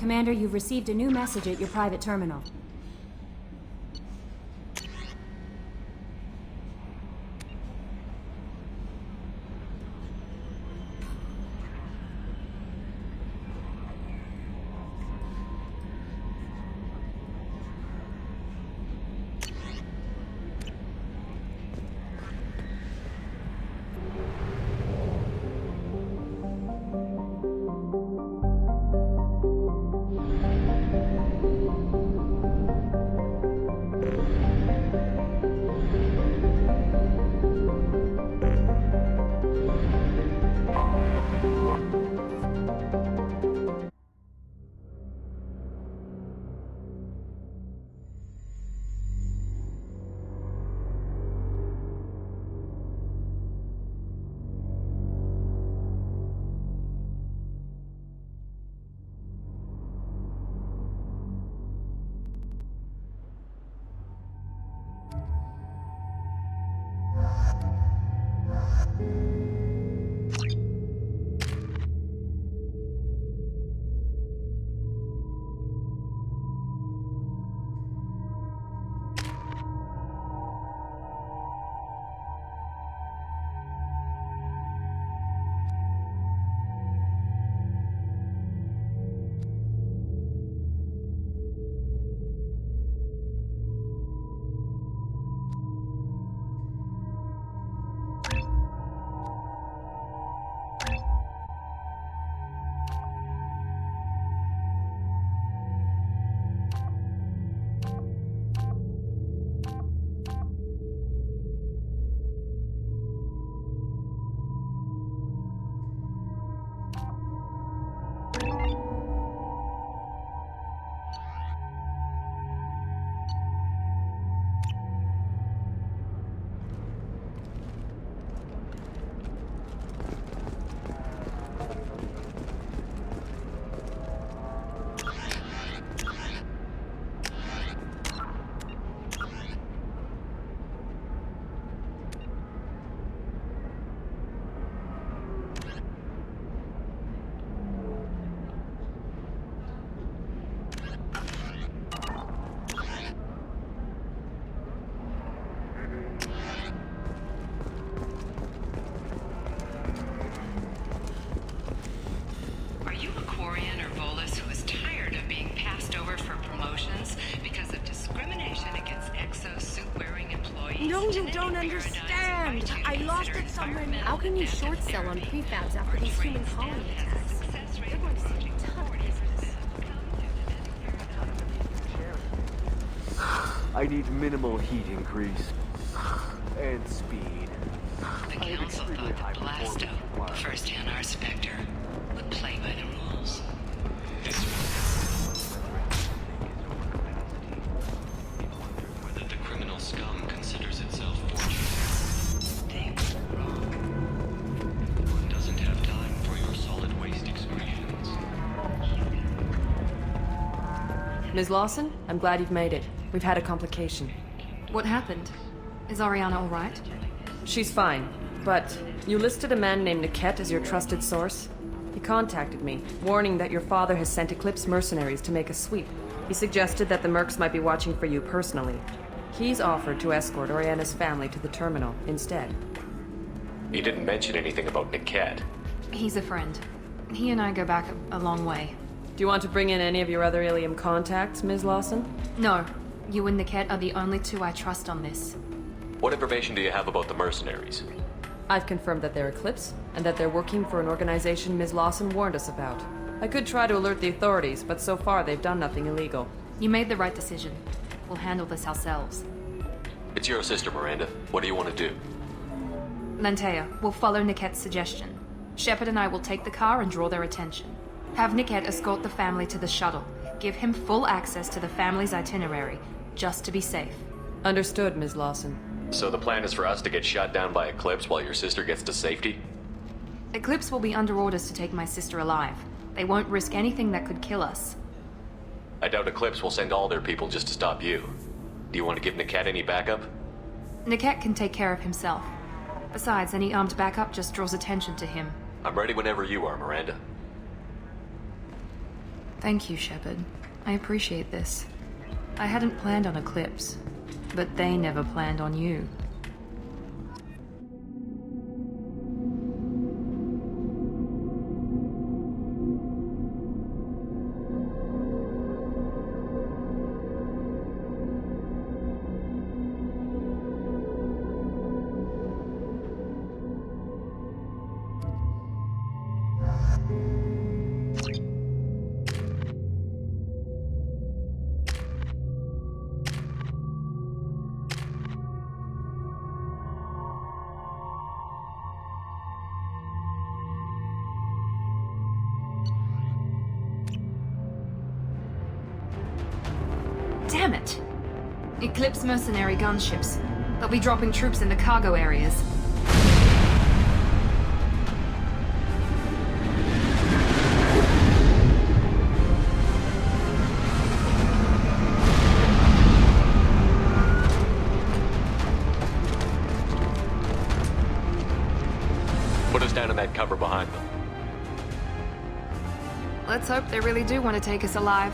Commander, you've received a new message at your private terminal. No, you don't understand. I lost it somewhere now. How can you short sell on prefabs after these human colony attacks? They're going to see a ton of business. I need minimal heat increase. And speed. The Council thought that Blasto, first-hand our Spectre, would play by the rules. Whether the criminal scum considers itself fortunate. They were wrong. One doesn't have time for your solid waste excretions. Ms. Lawson, I'm glad you've made it. We've had a complication. What happened? Is Ariana all right? She's fine, but you listed a man named Niket as your trusted source. He contacted me, warning that your father has sent Eclipse mercenaries to make a sweep. He suggested that the Mercs might be watching for you personally. He's offered to escort Oriana's family to the terminal instead. He didn't mention anything about Niket. He's a friend. He and I go back a long way. Do you want to bring in any of your other Ilium contacts, Ms. Lawson? No. You and Niket are the only two I trust on this. What information do you have about the mercenaries? I've confirmed that they're Eclipse, and that they're working for an organization Ms. Lawson warned us about. I could try to alert the authorities, but so far they've done nothing illegal. You made the right decision. We'll handle this ourselves. It's your sister, Miranda. What do you want to do? Lantea, we'll follow Niket's suggestion. Shepard and I will take the car and draw their attention. Have Niket escort the family to the shuttle. Give him full access to the family's itinerary, just to be safe. Understood, Ms. Lawson. So the plan is for us to get shot down by Eclipse while your sister gets to safety? Eclipse will be under orders to take my sister alive. They won't risk anything that could kill us. I doubt Eclipse will send all their people just to stop you. Do you want to give Niket any backup? Niket can take care of himself. Besides, any armed backup just draws attention to him. I'm ready whenever you are, Miranda. Thank you, Shepard. I appreciate this. I hadn't planned on Eclipse, but they never planned on you. Damn it! Eclipse mercenary gunships. They'll be dropping troops in the cargo areas. Put us down in that cover behind them. Let's hope they really do want to take us alive.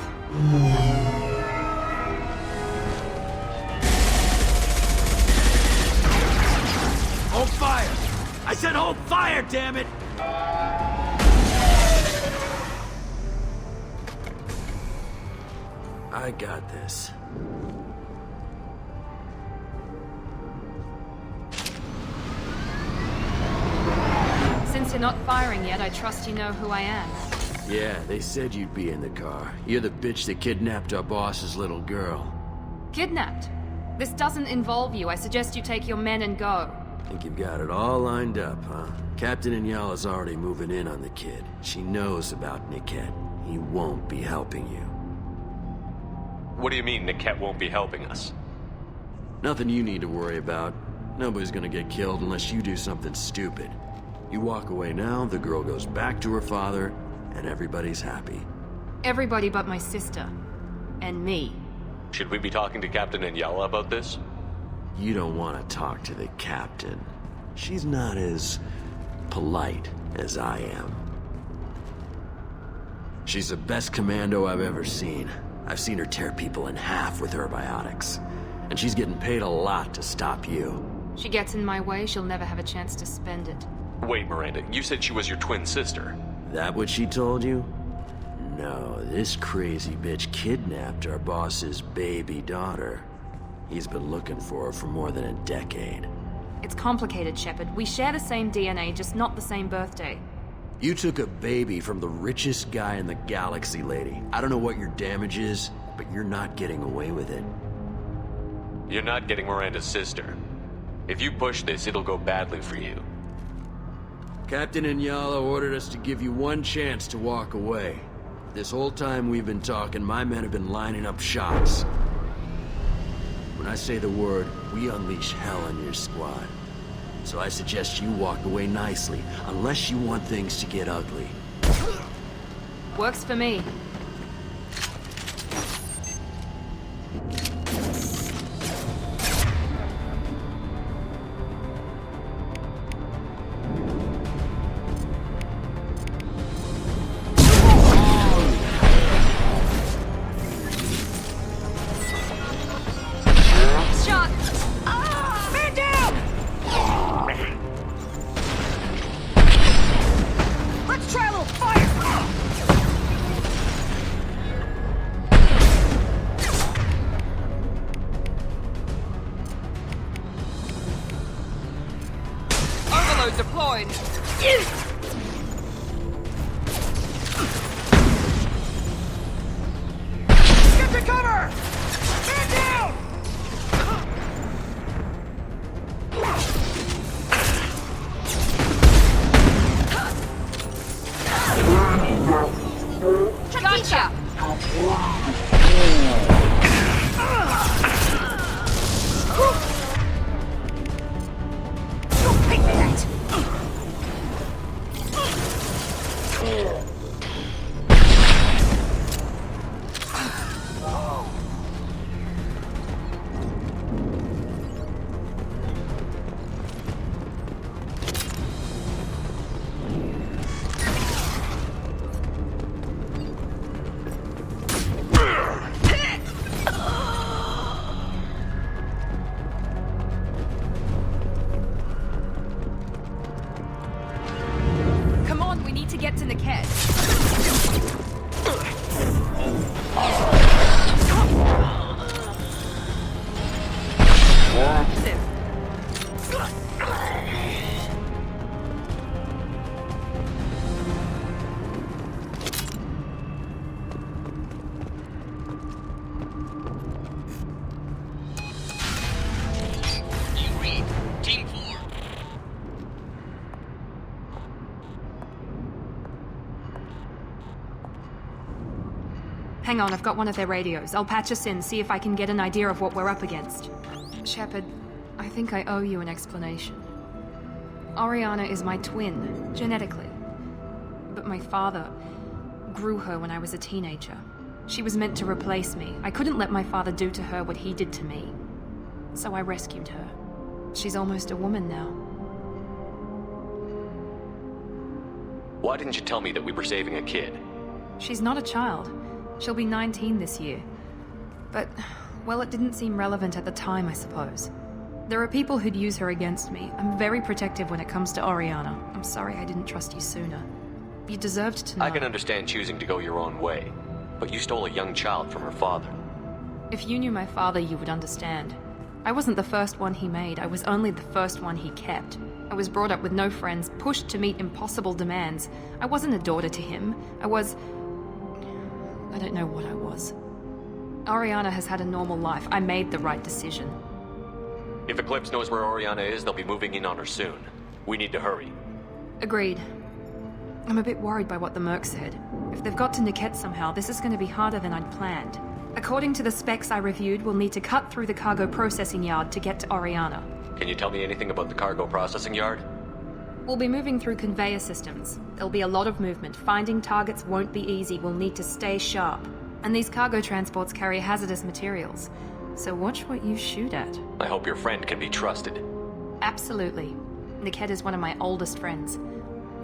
Hold fire! I said hold fire, damn it! I got this. Since you're not firing yet, I trust you know who I am. Yeah, they said you'd be in the car. You're the bitch that kidnapped our boss's little girl. Kidnapped? This doesn't involve you. I suggest you take your men and go. Think you've got it all lined up, huh? Captain Inyala's already moving in on the kid. She knows about Niket. He won't be helping you. What do you mean Niket won't be helping us? Nothing you need to worry about. Nobody's gonna get killed unless you do something stupid. You walk away now, the girl goes back to her father, and everybody's happy. Everybody but my sister. And me. Should we be talking to Captain Inyala about this? You don't want to talk to the captain. She's not as polite as I am. She's the best commando I've ever seen. I've seen her tear people in half with her biotics. And she's getting paid a lot to stop you. She gets in my way, she'll never have a chance to spend it. Wait, Miranda, you said she was your twin sister. That what she told you? No, this crazy bitch kidnapped our boss's baby daughter. He's been looking for her for more than a decade. It's complicated, Shepard. We share the same DNA, just not the same birthday. You took a baby from the richest guy in the galaxy, lady. I don't know what your damage is, but you're not getting away with it. You're not getting Miranda's sister. If you push this, it'll go badly for you. Captain Inyala ordered us to give you one chance to walk away. This whole time we've been talking, my men have been lining up shots. When I say the word, we unleash hell on your squad. So I suggest you walk away nicely, unless you want things to get ugly. Works for me. Deployed. Get to cover! Man down! Gotcha! need to get to Niket. You read. Team 4. Hang on, I've got one of their radios. I'll patch us in, see if I can get an idea of what we're up against. Shepard, I think I owe you an explanation. Oriana is my twin, genetically. But my father grew her when I was a teenager. She was meant to replace me. I couldn't let my father do to her what he did to me. So I rescued her. She's almost a woman now. Why didn't you tell me that we were saving a kid? She's not a child. She'll be 19 this year. But, well, it didn't seem relevant at the time, I suppose. There are people who'd use her against me. I'm very protective when it comes to Oriana. I'm sorry I didn't trust you sooner. You deserved to know. I can understand choosing to go your own way, but you stole a young child from her father. If you knew my father, you would understand. I wasn't the first one he made. I was only the first one he kept. I was brought up with no friends, pushed to meet impossible demands. I wasn't a daughter to him. I don't know what I was. Oriana has had a normal life. I made the right decision. If Eclipse knows where Oriana is, they'll be moving in on her soon. We need to hurry. Agreed. I'm a bit worried by what the Merc said. If they've got to Niket somehow, this is going to be harder than I'd planned. According to the specs I reviewed, we'll need to cut through the cargo processing yard to get to Oriana. Can you tell me anything about the cargo processing yard? We'll be moving through conveyor systems. There'll be a lot of movement. Finding targets won't be easy. We'll need to stay sharp. And these cargo transports carry hazardous materials. So watch what you shoot at. I hope your friend can be trusted. Absolutely. Niket is one of my oldest friends.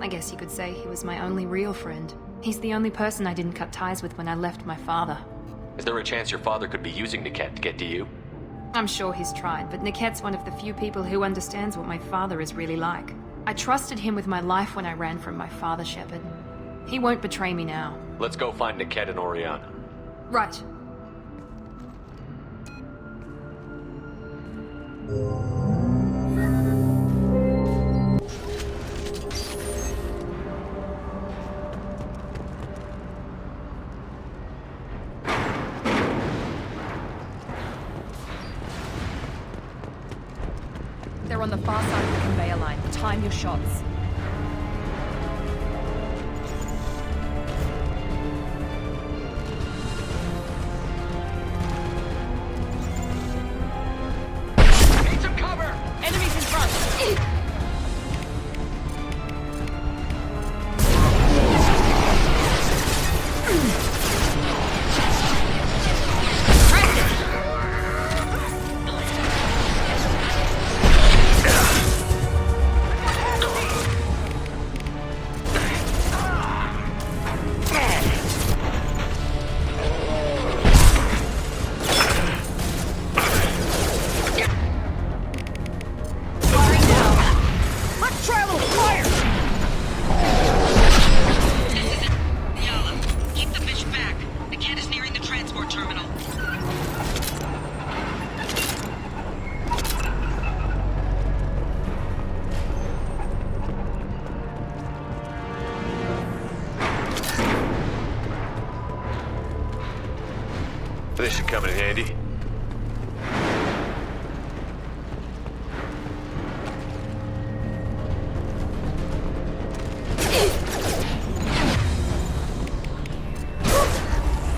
I guess you could say he was my only real friend. He's the only person I didn't cut ties with when I left my father. Is there a chance your father could be using Niket to get to you? I'm sure he's tried, but Niket's one of the few people who understands what my father is really like. I trusted him with my life when I ran from my father, Shepard. He won't betray me now. Let's go find Niket and Oriana. Right. They're on the far side of the conveyor line. Time your shots. Need some cover! Enemies in front! This should come in handy.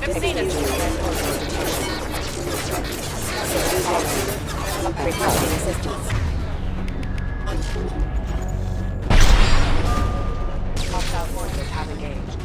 They've seen us. Requesting assistance. Hostile forces have engaged.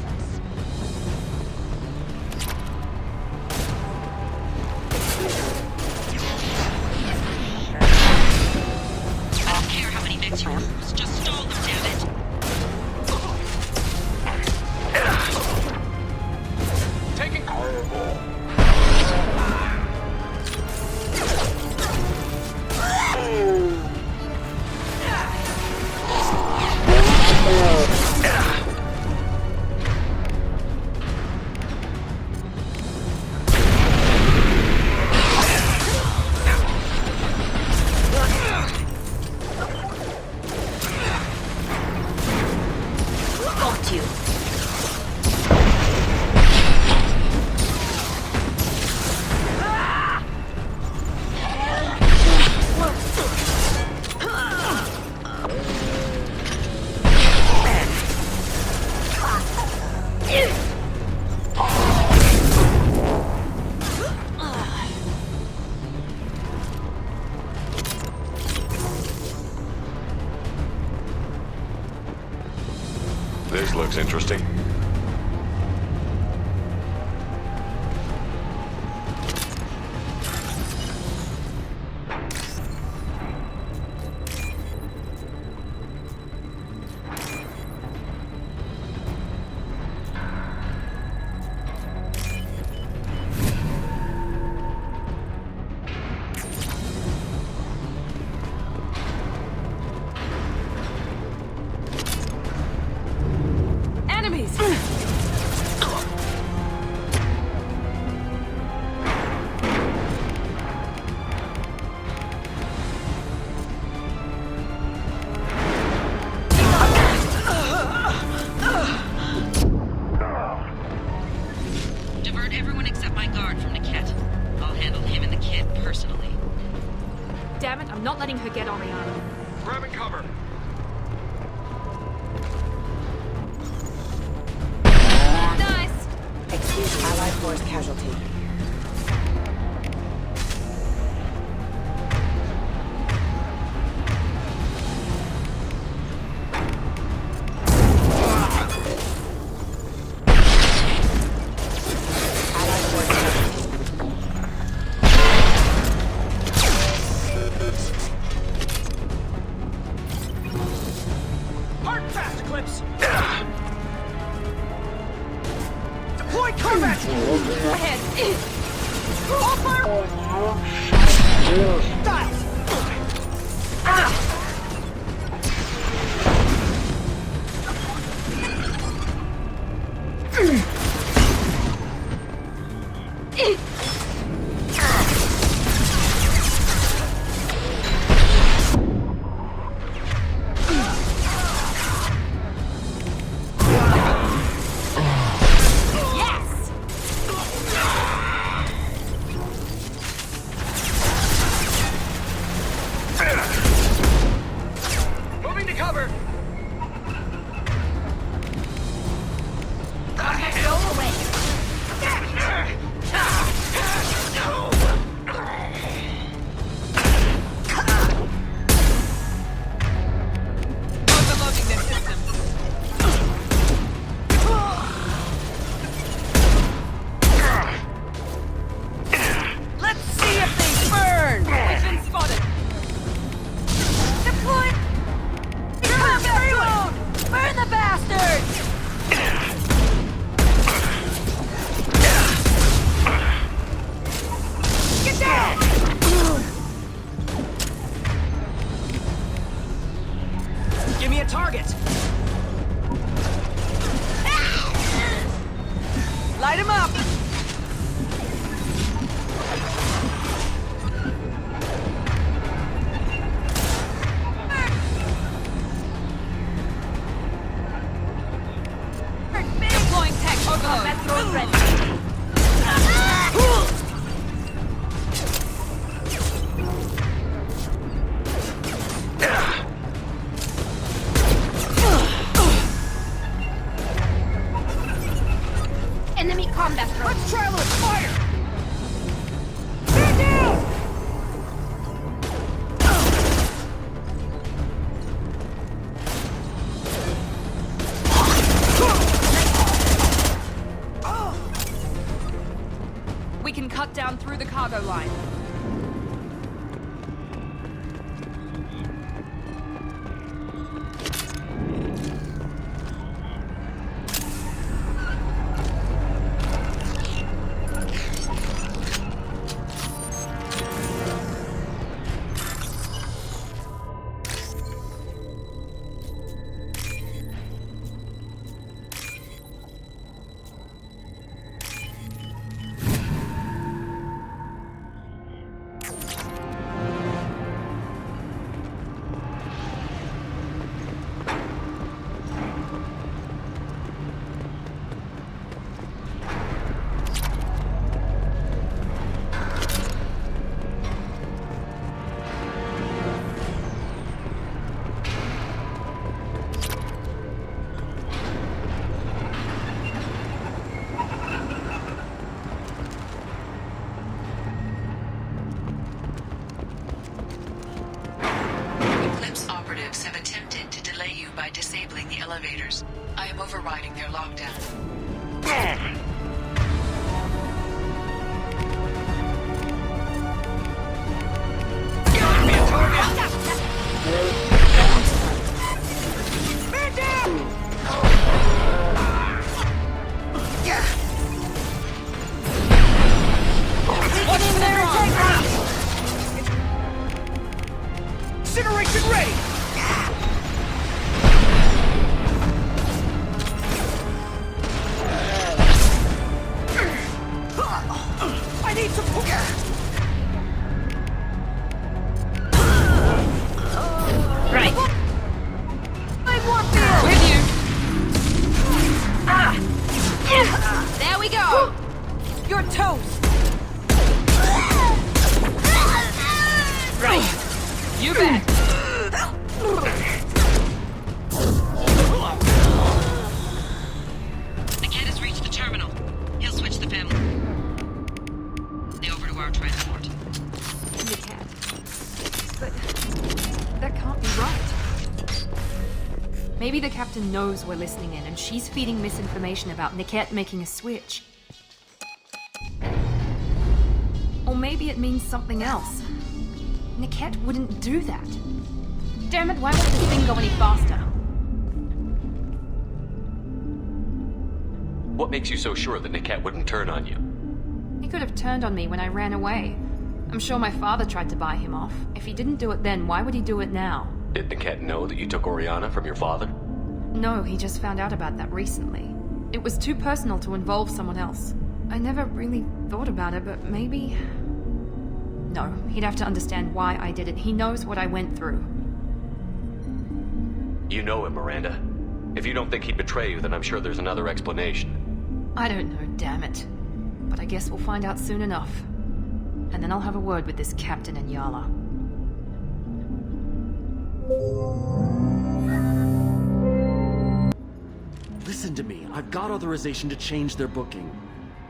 got you. This looks interesting. Divert everyone except my guard from Niket. I'll handle him and the kid personally. Damn it, I'm not letting her get Oriana. Grabbing cover. Nice! Excuse Allied force casualty. Moving to cover. Let's see if they burn! We've been spotted! Deploy! Combat drone! Burn the bastards! Get down! Give me a target. Light him up! Deploying tech overload. Combat drone ready. Enemy combat drone. Let's travel and fire! Stand down! We can cut down through the cargo line. disabling the elevators. I am overriding their lockdown. Incineration ready! I need some push! Right. I want this! With you. There we go. You're toast! Right. You bet. Niket has reached the terminal. He'll switch the family. They over to our transport. Niket. But that can't be right. Maybe the captain knows we're listening in and she's feeding misinformation about Niket making a switch. Or maybe it means something else. Niket wouldn't do that. Damn it, why won't this thing go any faster? What makes you so sure that Niket wouldn't turn on you? He could have turned on me when I ran away. I'm sure my father tried to buy him off. If he didn't do it then, why would he do it now? Did Niket know that you took Oriana from your father? No, he just found out about that recently. It was too personal to involve someone else. I never really thought about it, but maybe... No, he'd have to understand why I did it. He knows what I went through. You know him, Miranda. If you don't think he'd betray you, then I'm sure there's another explanation. I don't know, damn it. But I guess we'll find out soon enough. And then I'll have a word with this captain in Yala. Listen to me. I've got authorization to change their booking.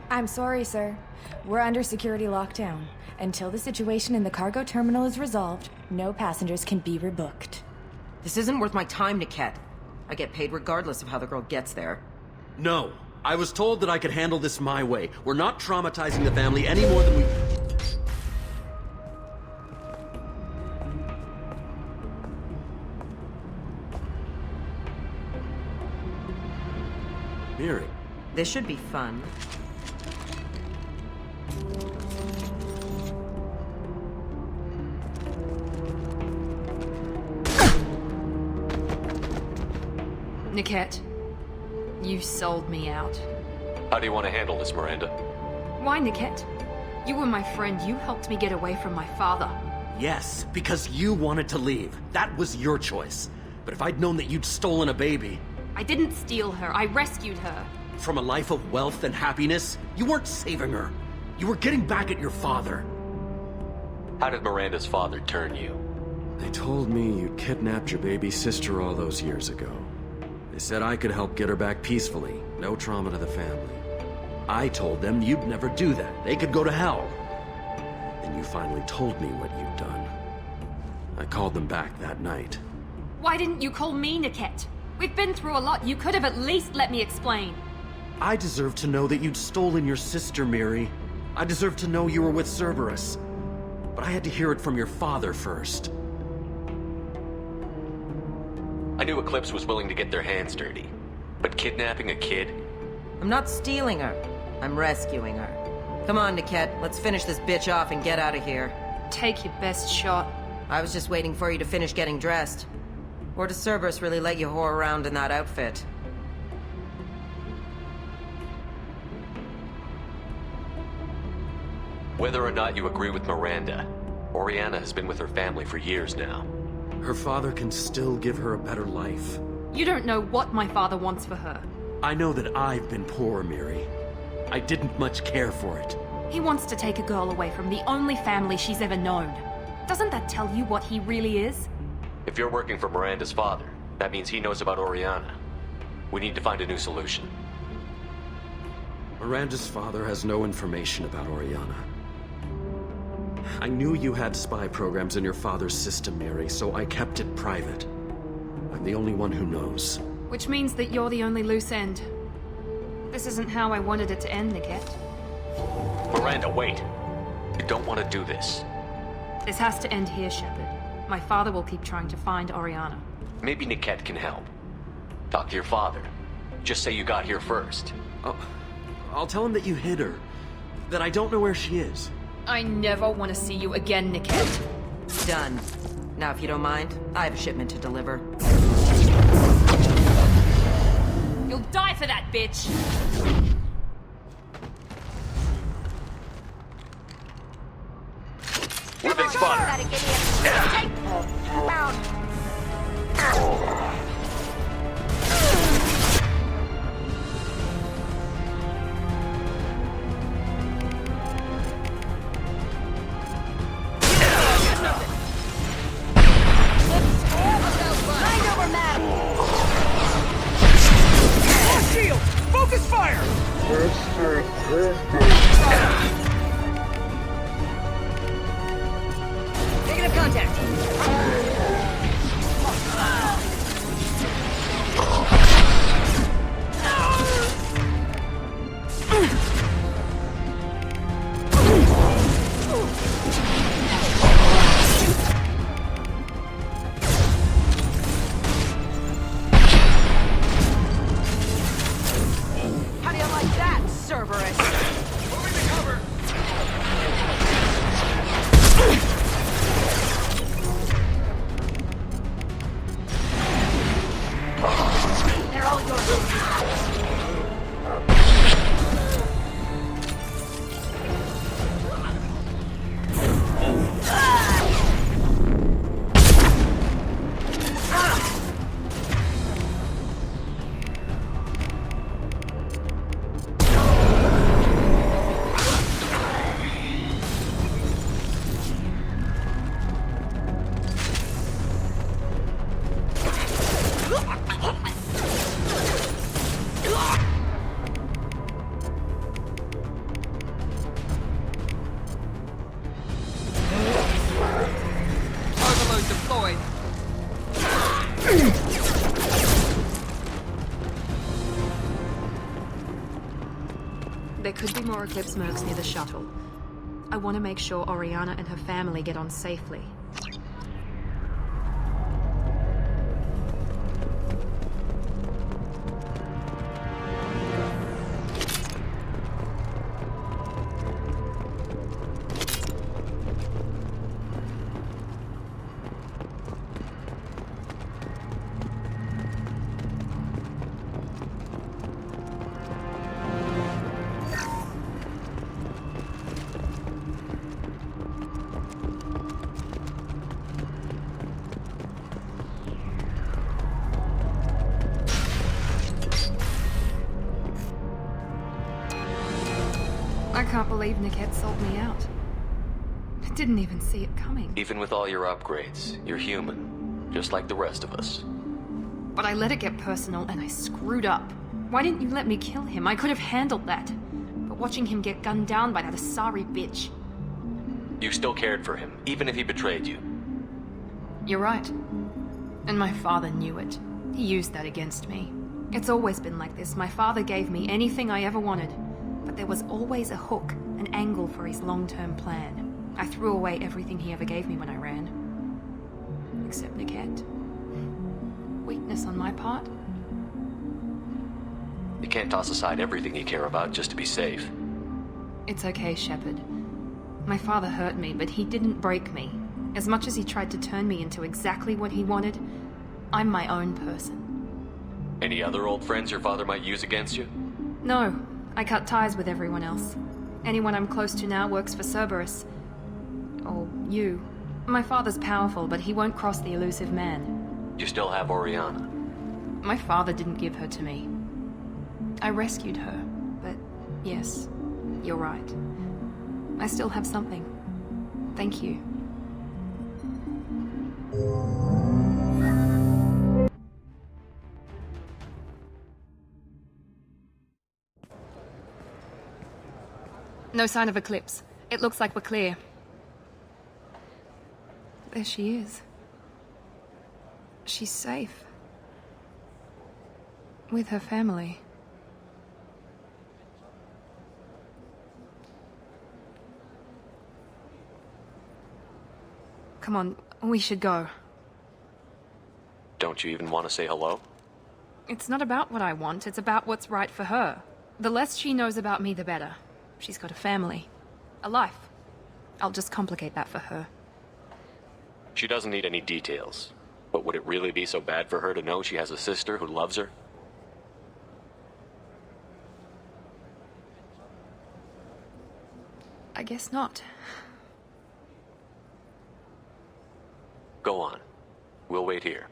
I'm sorry, sir. We're under security lockdown. Until the situation in the cargo terminal is resolved, no passengers can be rebooked. This isn't worth my time, Niket. I get paid regardless of how the girl gets there. No. I was told that I could handle this my way. We're not traumatizing the family any more than we... Miri. This should be fun. Niket, you sold me out. How do you want to handle this, Miranda? Why, Niket? You were my friend. You helped me get away from my father. Yes, because you wanted to leave. That was your choice. But if I'd known that you'd stolen a baby... I didn't steal her. I rescued her. From a life of wealth and happiness, you weren't saving her. You were getting back at your father. How did Miranda's father turn you? They told me you kidnapped your baby sister all those years ago. They said I could help get her back peacefully. No trauma to the family. I told them you'd never do that. They could go to hell. Then you finally told me what you'd done. I called them back that night. Why didn't you call me, Niket? We've been through a lot. You could have at least let me explain. I deserve to know that you'd stolen your sister, Miri. I deserve to know you were with Cerberus. But I had to hear it from your father first. I knew Eclipse was willing to get their hands dirty. But kidnapping a kid? I'm not stealing her. I'm rescuing her. Come on, Niket. Let's finish this bitch off and get out of here. Take your best shot. I was just waiting for you to finish getting dressed. Or does Cerberus really let you whore around in that outfit? Whether or not you agree with Miranda, Oriana has been with her family for years now. Her father can still give her a better life. You don't know what my father wants for her. I know that I've been poor, Miri. I didn't much care for it. He wants to take a girl away from the only family she's ever known. Doesn't that tell you what he really is? If you're working for Miranda's father, that means he knows about Oriana. We need to find a new solution. Miranda's father has no information about Oriana. I knew you had spy programs in your father's system, Miri, so I kept it private. I'm the only one who knows. Which means that you're the only loose end. This isn't how I wanted it to end, Niket. Miranda, wait. You don't want to do this. This has to end here, Shepard. My father will keep trying to find Oriana. Maybe Niket can help. Talk to your father. Just say you got here first. I'll tell him that you hid her. That I don't know where she is. I never want to see you again, Niket. Done. Now, if you don't mind, I have a shipment to deliver. You'll die for that, bitch! We've been spotted. Negative contact! How do you like that, Cerberus? Moving to cover. They're all yours. Overload deployed. There could be more Eclipse mercs near the shuttle. I want to make sure Oriana and her family get on safely. I can't believe Niket sold me out. I didn't even see it coming. Even with all your upgrades, you're human. Just like the rest of us. But I let it get personal and I screwed up. Why didn't you let me kill him? I could have handled that. But watching him get gunned down by that Asari bitch. You still cared for him, even if he betrayed you. You're right. And my father knew it. He used that against me. It's always been like this. My father gave me anything I ever wanted. But there was always a hook, an angle for his long-term plan. I threw away everything he ever gave me when I ran. Except Niket. Weakness on my part. You can't toss aside everything you care about just to be safe. It's okay, Shepard. My father hurt me, but he didn't break me. As much as he tried to turn me into exactly what he wanted, I'm my own person. Any other old friends your father might use against you? No, I cut ties with everyone else. Anyone I'm close to now works for Cerberus. Or you. My father's powerful, but he won't cross the elusive man. You still have Oriana. My father didn't give her to me. I rescued her, but yes, you're right. I still have something. Thank you. No sign of Eclipse. It looks like we're clear. There she is. She's safe. With her family. Come on, we should go. Don't you even want to say hello? It's not about what I want, it's about what's right for her. The less she knows about me, the better. She's got a family. A life. I'll just complicate that for her. She doesn't need any details. But would it really be so bad for her to know she has a sister who loves her? I guess not. Go on. We'll wait here.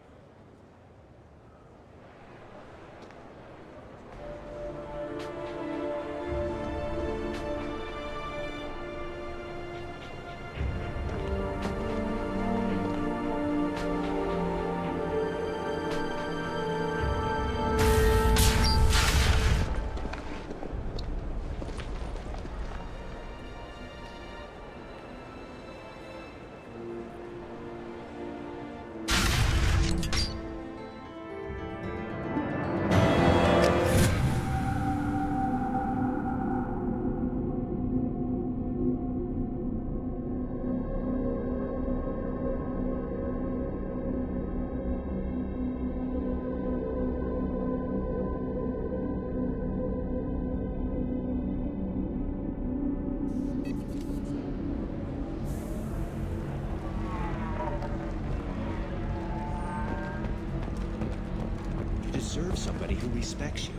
You deserve somebody who respects you.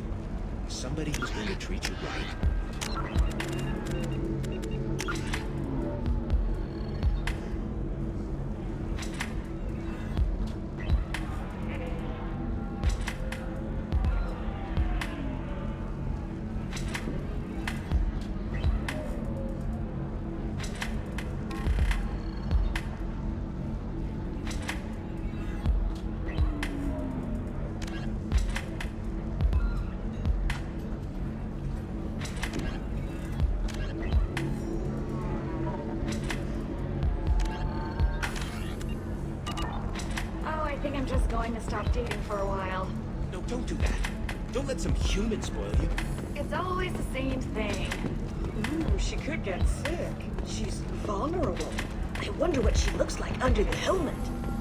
Somebody who's going to treat you right. I think I'm just going to stop dating for a while. No, don't do that. Don't let some human spoil you. It's always the same thing. Ooh, she could get sick. She's vulnerable. I wonder what she looks like under the helmet.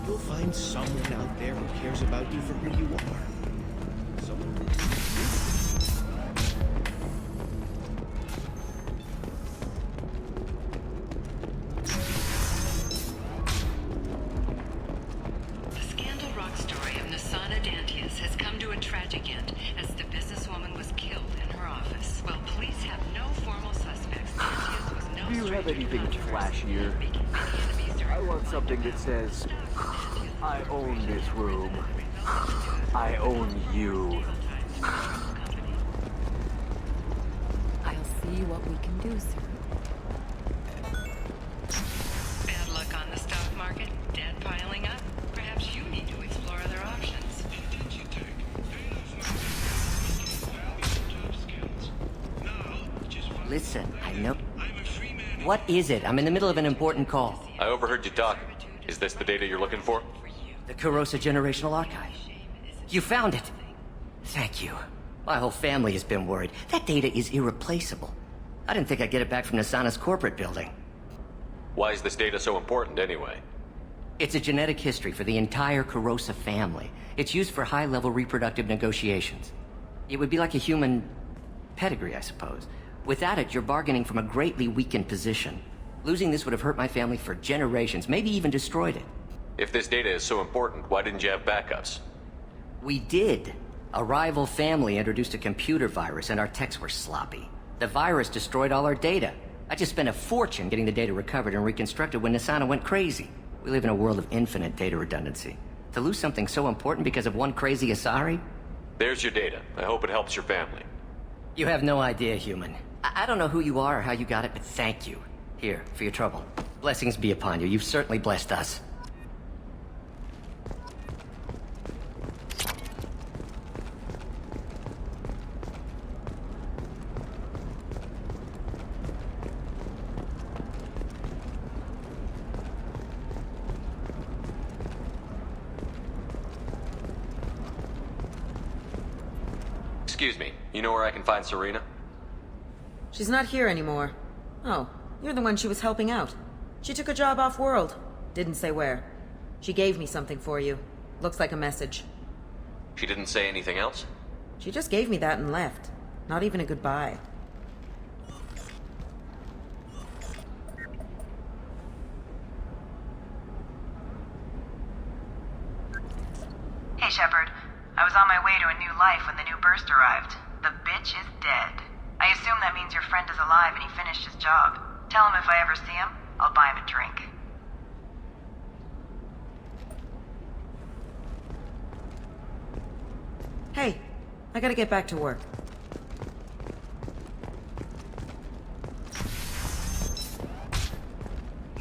You'll find someone out there who cares about you for who you are. Someone. Do you have anything flashier? I want something that says, I own this room. I own you. I'll see what we can do, sir. Bad luck on the stock market, debt piling up. Perhaps you need to explore other options. Listen, I know... What is it? I'm in the middle of an important call. I overheard you talk. Is this the data you're looking for? The Kurosa Generational Archive. You found it. Thank you. My whole family has been worried. That data is irreplaceable. I didn't think I'd get it back from Nasana's corporate building. Why is this data so important anyway? It's a genetic history for the entire Kurosa family. It's used for high-level reproductive negotiations. It would be like a human pedigree, I suppose. Without it, you're bargaining from a greatly weakened position. Losing this would have hurt my family for generations, maybe even destroyed it. If this data is so important, why didn't you have backups? We did. A rival family introduced a computer virus and our techs were sloppy. The virus destroyed all our data. I just spent a fortune getting the data recovered and reconstructed when Nasana went crazy. We live in a world of infinite data redundancy. To lose something so important because of one crazy Asari? There's your data. I hope it helps your family. You have no idea, human. I don't know who you are or how you got it, but thank you. Here, for your trouble. Blessings be upon you. You've certainly blessed us. Excuse me, you know where I can find Serena? She's not here anymore. Oh, you're the one she was helping out. She took a job off-world. Didn't say where. She gave me something for you. Looks like a message. She didn't say anything else? She just gave me that and left. Not even a goodbye. Hey, Shepard. I was on my way to a new life when the new burst arrived. The bitch is dead. I assume that means your friend is alive and he finished his job. Tell him if I ever see him, I'll buy him a drink. Hey, I gotta get back to work.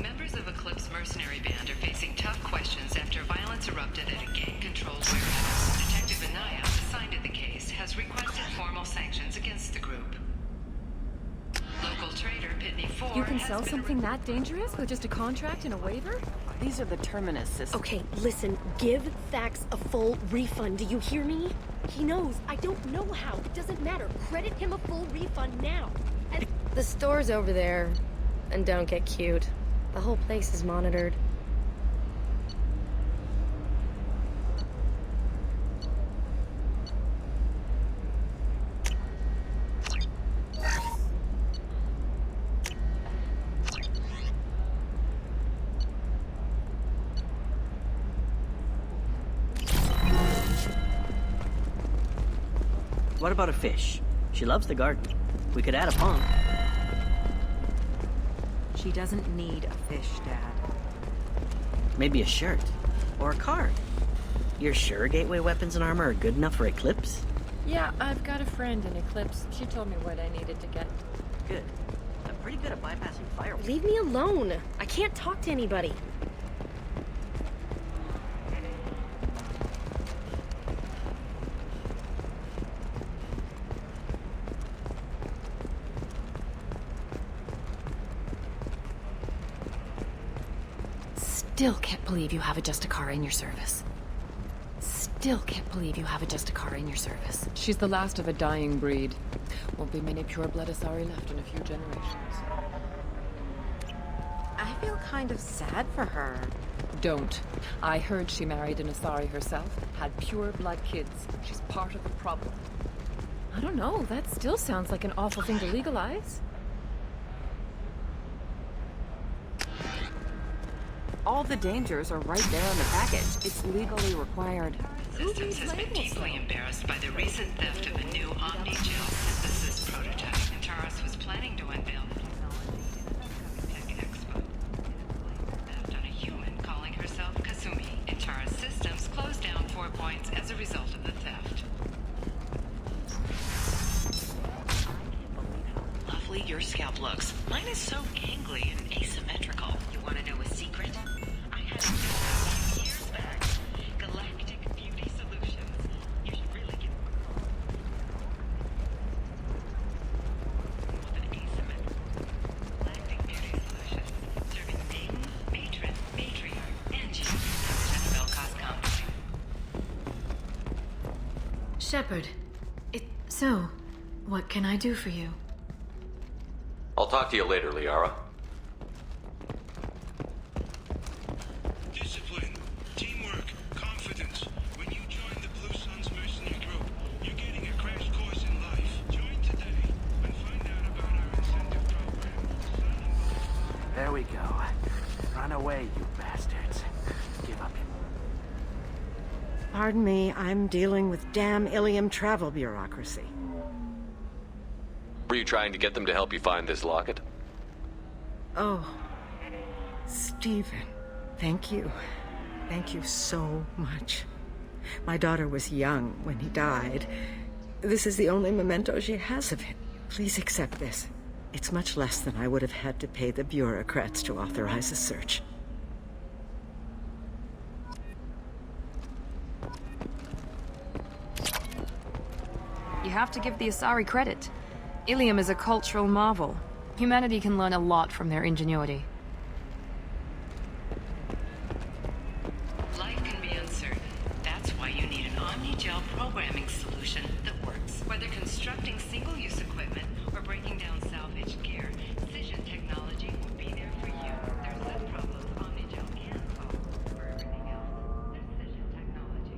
Members of Eclipse mercenary band are facing tough questions after violence erupted at a gang-controlled warehouse. Detective Anaya, assigned to the case, has requested formal sanctions against the group. Local trader Pitney Ford You can sell something that dangerous with just a contract and a waiver? These are the Terminus systems. Okay, listen, give Thax a full refund, do you hear me? He knows, I don't know how, it doesn't matter. Credit him a full refund now. And the store's over there. And don't get cute. The whole place is monitored. What about a fish? She loves the garden. We could add a pond. She doesn't need a fish, Dad. Maybe a shirt. Or a card. You're sure gateway weapons and armor are good enough for Eclipse? Yeah, I've got a friend in Eclipse. She told me what I needed to get. Good. I'm pretty good at bypassing firewalls. Leave me alone. I can't talk to anybody. Still can't believe you have a Justicar in your service. Still can't believe you have a Justicar in your service. She's the last of a dying breed. Won't be many pure-blood Asari left in a few generations. I feel kind of sad for her. Don't. I heard she married an Asari herself, had pure-blood kids. She's part of the problem. I don't know, that still sounds like an awful thing to legalize. All the dangers are right there on the package. It's legally required. Systems has been deeply embarrassed by the recent theft of a new Omni-Gel synthesis prototype. Taurus was planning to unveil the technology at Tech Expo. Theft on a human calling herself Kazumi. Taurus Systems closed down 4 points as a result of the theft. Lovely your scalp looks. Mine is so gangly and asymmetrical. You want to know a secret? I had it a few years back. Galactic Beauty Solutions. You should really get an asymmetrical Galactic Beauty Solutions. Serving maiden, matron, matriarch, and chief. Belcost Company. Shepard, so, what can I do for you? I'll talk to you later, Liara. Discipline, teamwork, confidence. When you join the Blue Suns mercenary group, you're getting a crash course in life. Join today and find out about our incentive program. There we go. Run away, you bastards. Give up. Pardon me, I'm dealing with damn Ilium travel bureaucracy. Were you trying to get them to help you find this locket? Oh, Stephen, thank you. Thank you so much. My daughter was young when he died. This is the only memento she has of him. Please accept this. It's much less than I would have had to pay the bureaucrats to authorize a search. You have to give the Asari credit. Ilium is a cultural marvel. Humanity can learn a lot from their ingenuity. Life can be uncertain. That's why you need an Omni-Gel programming solution that works. Whether constructing single-use equipment or breaking down salvaged gear, Cision technology will be there for you. There's some problems Omnigel can solve. For everything else, there's Cision technology.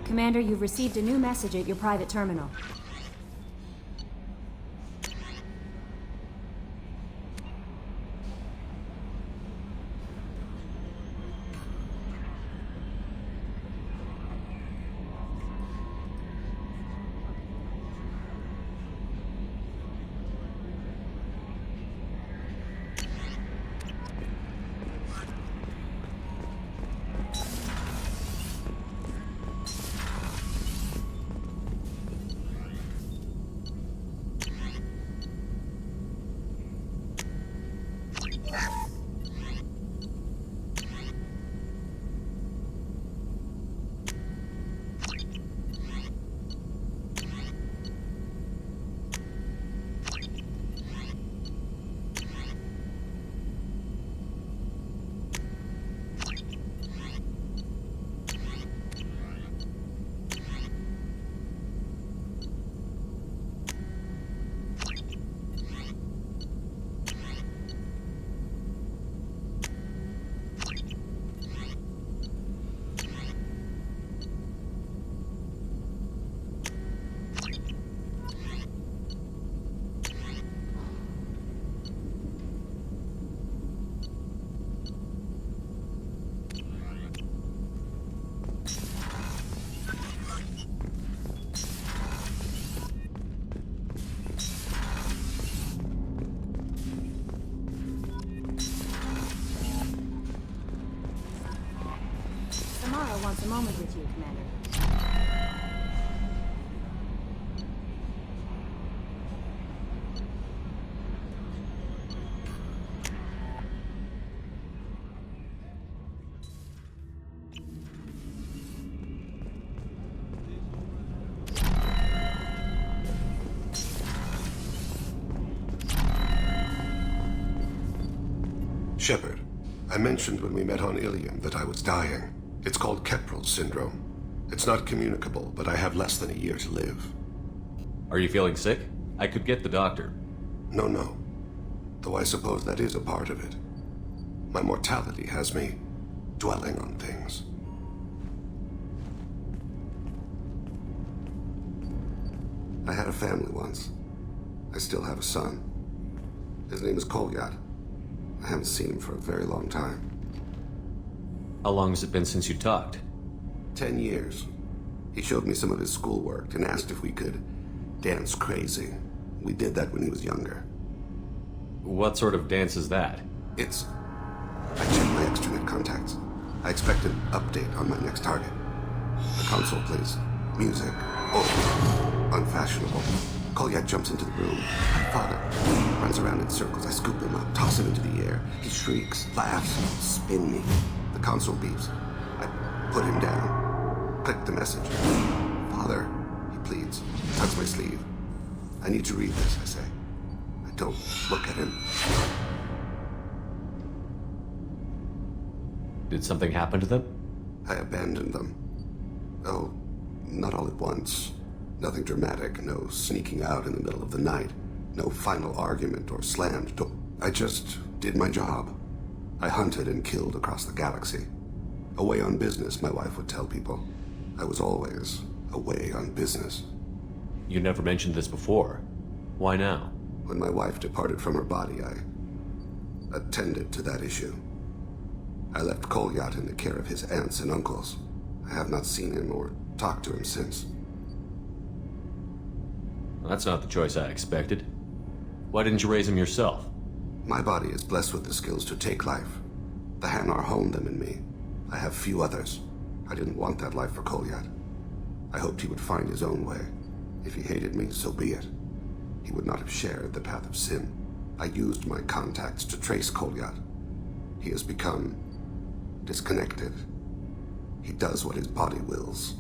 Commander, you've received a new message at your private terminal. Wants a moment with you, Commander. Shepard, I mentioned when we met on Ilium that I was dying. It's called Keprel syndrome. It's not communicable, but I have less than a year to live. Are you feeling sick? I could get the doctor. No. Though I suppose that is a part of it. My mortality has me dwelling on things. I had a family once. I still have a son. His name is Kolyat. I haven't seen him for a very long time. How long has it been since you talked? 10 years. He showed me some of his schoolwork and asked if we could dance crazy. We did that when he was younger. What sort of dance is that? I checked my extranet contacts. I expect an update on my next target. The console plays music. Oh, unfashionable. Kolyat jumps into the room. My father runs around in circles. I scoop him up, toss him into the air. He shrieks, laughs, spin me. The console beeps. I put him down. Click the message. Father, he pleads. Tugs my sleeve. I need to read this, I say. I don't look at him. Did something happen to them? I abandoned them. Oh, not all at once. Nothing dramatic, no sneaking out in the middle of the night, no final argument or slammed door. I just did my job. I hunted and killed across the galaxy. Away on business, my wife would tell people. I was always away on business. You never mentioned this before. Why now? When my wife departed from her body, I attended to that issue. I left Kolyat in the care of his aunts and uncles. I have not seen him or talked to him since. Well, that's not the choice I expected. Why didn't you raise him yourself? My body is blessed with the skills to take life. The Hanar honed them in me. I have few others. I didn't want that life for Kolyat. I hoped he would find his own way. If he hated me, so be it. He would not have shared the path of sin. I used my contacts to trace Kolyat. He has become disconnected. He does what his body wills.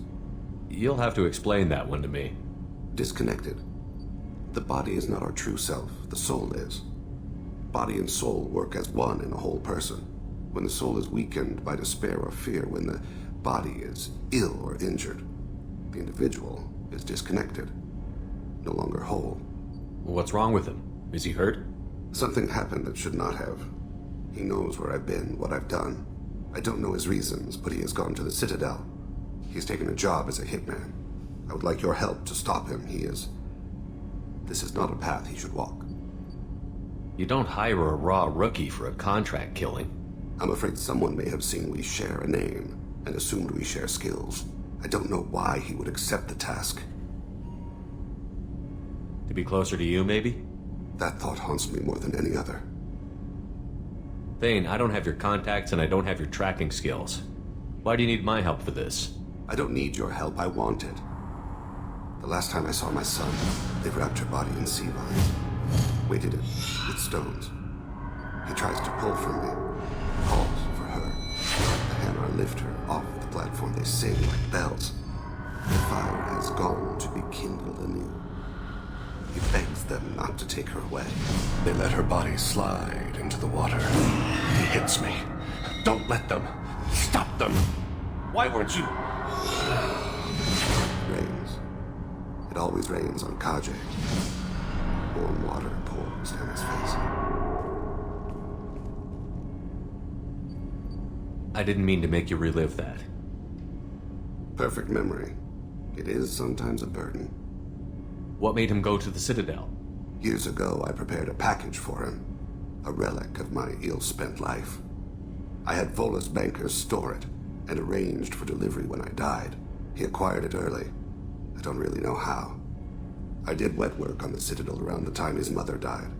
You'll have to explain that one to me. Disconnected. The body is not our true self, the soul is. Body and soul work as one in a whole person. When the soul is weakened by despair or fear, when the body is ill or injured, the individual is disconnected, no longer whole. What's wrong with him? Is he hurt? Something happened that should not have. He knows where I've been, what I've done. I don't know his reasons, but he has gone to the Citadel. He's taken a job as a hitman. I would like your help to stop him. This is not a path he should walk. You don't hire a raw rookie for a contract killing. I'm afraid someone may have seen we share a name and assumed we share skills. I don't know why he would accept the task. To be closer to you, maybe? That thought haunts me more than any other. Thane, I don't have your contacts and I don't have your tracking skills. Why do you need my help for this? I don't need your help, I want it. The last time I saw my son, they wrapped her body in sea vines, weighted it with stones. He tries to pull from me, calls for her. The Hanar lift her off the platform, they sing like bells. The fire has gone to be kindled anew. He begs them not to take her away. They let her body slide into the water. He hits me. Don't let them. Stop them. Why weren't you? Rains. It always rains on Kaje. Warm water pours down his face. I didn't mean to make you relive that. Perfect memory. It is sometimes a burden. What made him go to the Citadel? Years ago, I prepared a package for him. A relic of my ill-spent life. I had Volus bankers store it, and arranged for delivery when I died. He acquired it early. I don't really know how. I did wet work on the Citadel around the time his mother died.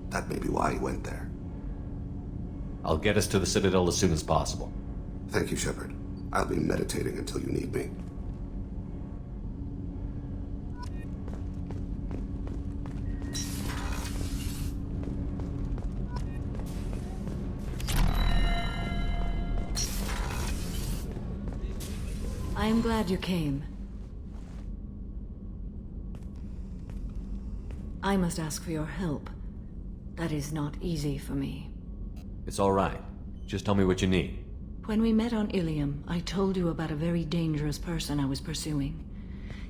That may be why he went there. I'll get us to the Citadel as soon as possible. Thank you, Shepard. I'll be meditating until you need me. I am glad you came. I must ask for your help. That is not easy for me. It's all right. Just tell me what you need. When we met on Ilium, I told you about a very dangerous person I was pursuing.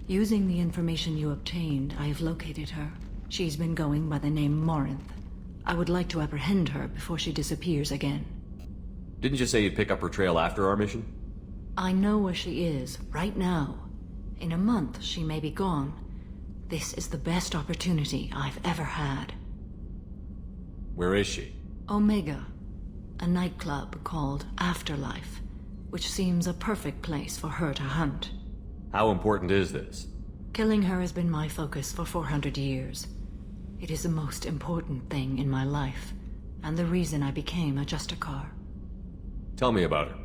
Using the information you obtained, I have located her. She's been going by the name Morinth. I would like to apprehend her before she disappears again. Didn't you say you'd pick up her trail after our mission? I know where she is, right now. In a month, she may be gone. This is the best opportunity I've ever had. Where is she? Omega, a nightclub called Afterlife, which seems a perfect place for her to hunt. How important is this? Killing her has been my focus for 400 years. It is the most important thing in my life, and the reason I became a Justicar. Tell me about her.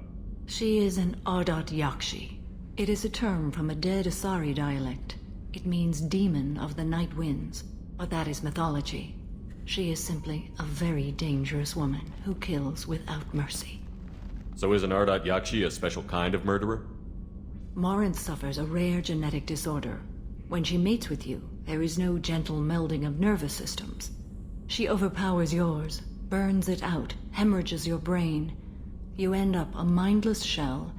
She is an Ardat Yakshi. It is a term from a dead Asari dialect. It means demon of the night winds, but that is mythology. She is simply a very dangerous woman who kills without mercy. So is an Ardat Yakshi a special kind of murderer? Morinth suffers a rare genetic disorder. When she mates with you, there is no gentle melding of nervous systems. She overpowers yours, burns it out, hemorrhages your brain. You end up a mindless shell,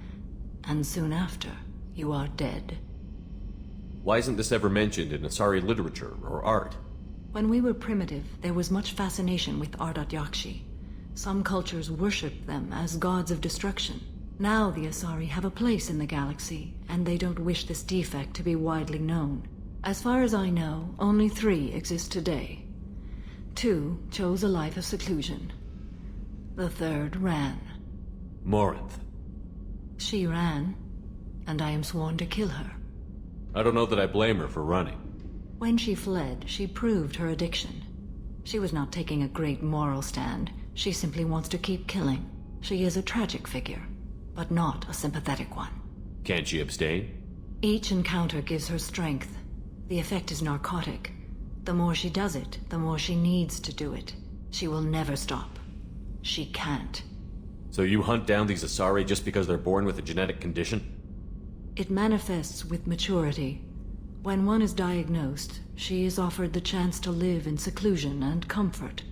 and soon after, you are dead. Why isn't this ever mentioned in Asari literature or art? When we were primitive, there was much fascination with Ardat Yakshi. Some cultures worshipped them as gods of destruction. Now the Asari have a place in the galaxy, and they don't wish this defect to be widely known. As far as I know, only 3 exist today. 2 chose a life of seclusion. The 3rd ran. Morinth. She ran, and I am sworn to kill her. I don't know that I blame her for running. When she fled, she proved her addiction. She was not taking a great moral stand. She simply wants to keep killing. She is a tragic figure, but not a sympathetic one. Can't she abstain? Each encounter gives her strength. The effect is narcotic. The more she does it, the more she needs to do it. She will never stop. She can't. So you hunt down these Asari just because they're born with a genetic condition? It manifests with maturity. When one is diagnosed, she is offered the chance to live in seclusion and comfort.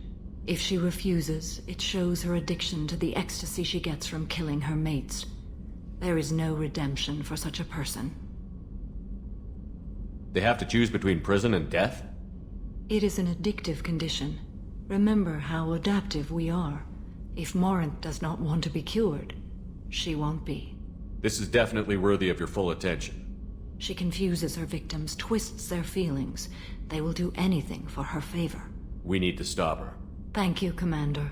If she refuses, it shows her addiction to the ecstasy she gets from killing her mates. There is no redemption for such a person. They have to choose between prison and death? It is an addictive condition. Remember how adaptive we are. If Morinth does not want to be cured, she won't be. This is definitely worthy of your full attention. She confuses her victims, twists their feelings. They will do anything for her favor. We need to stop her. Thank you, Commander.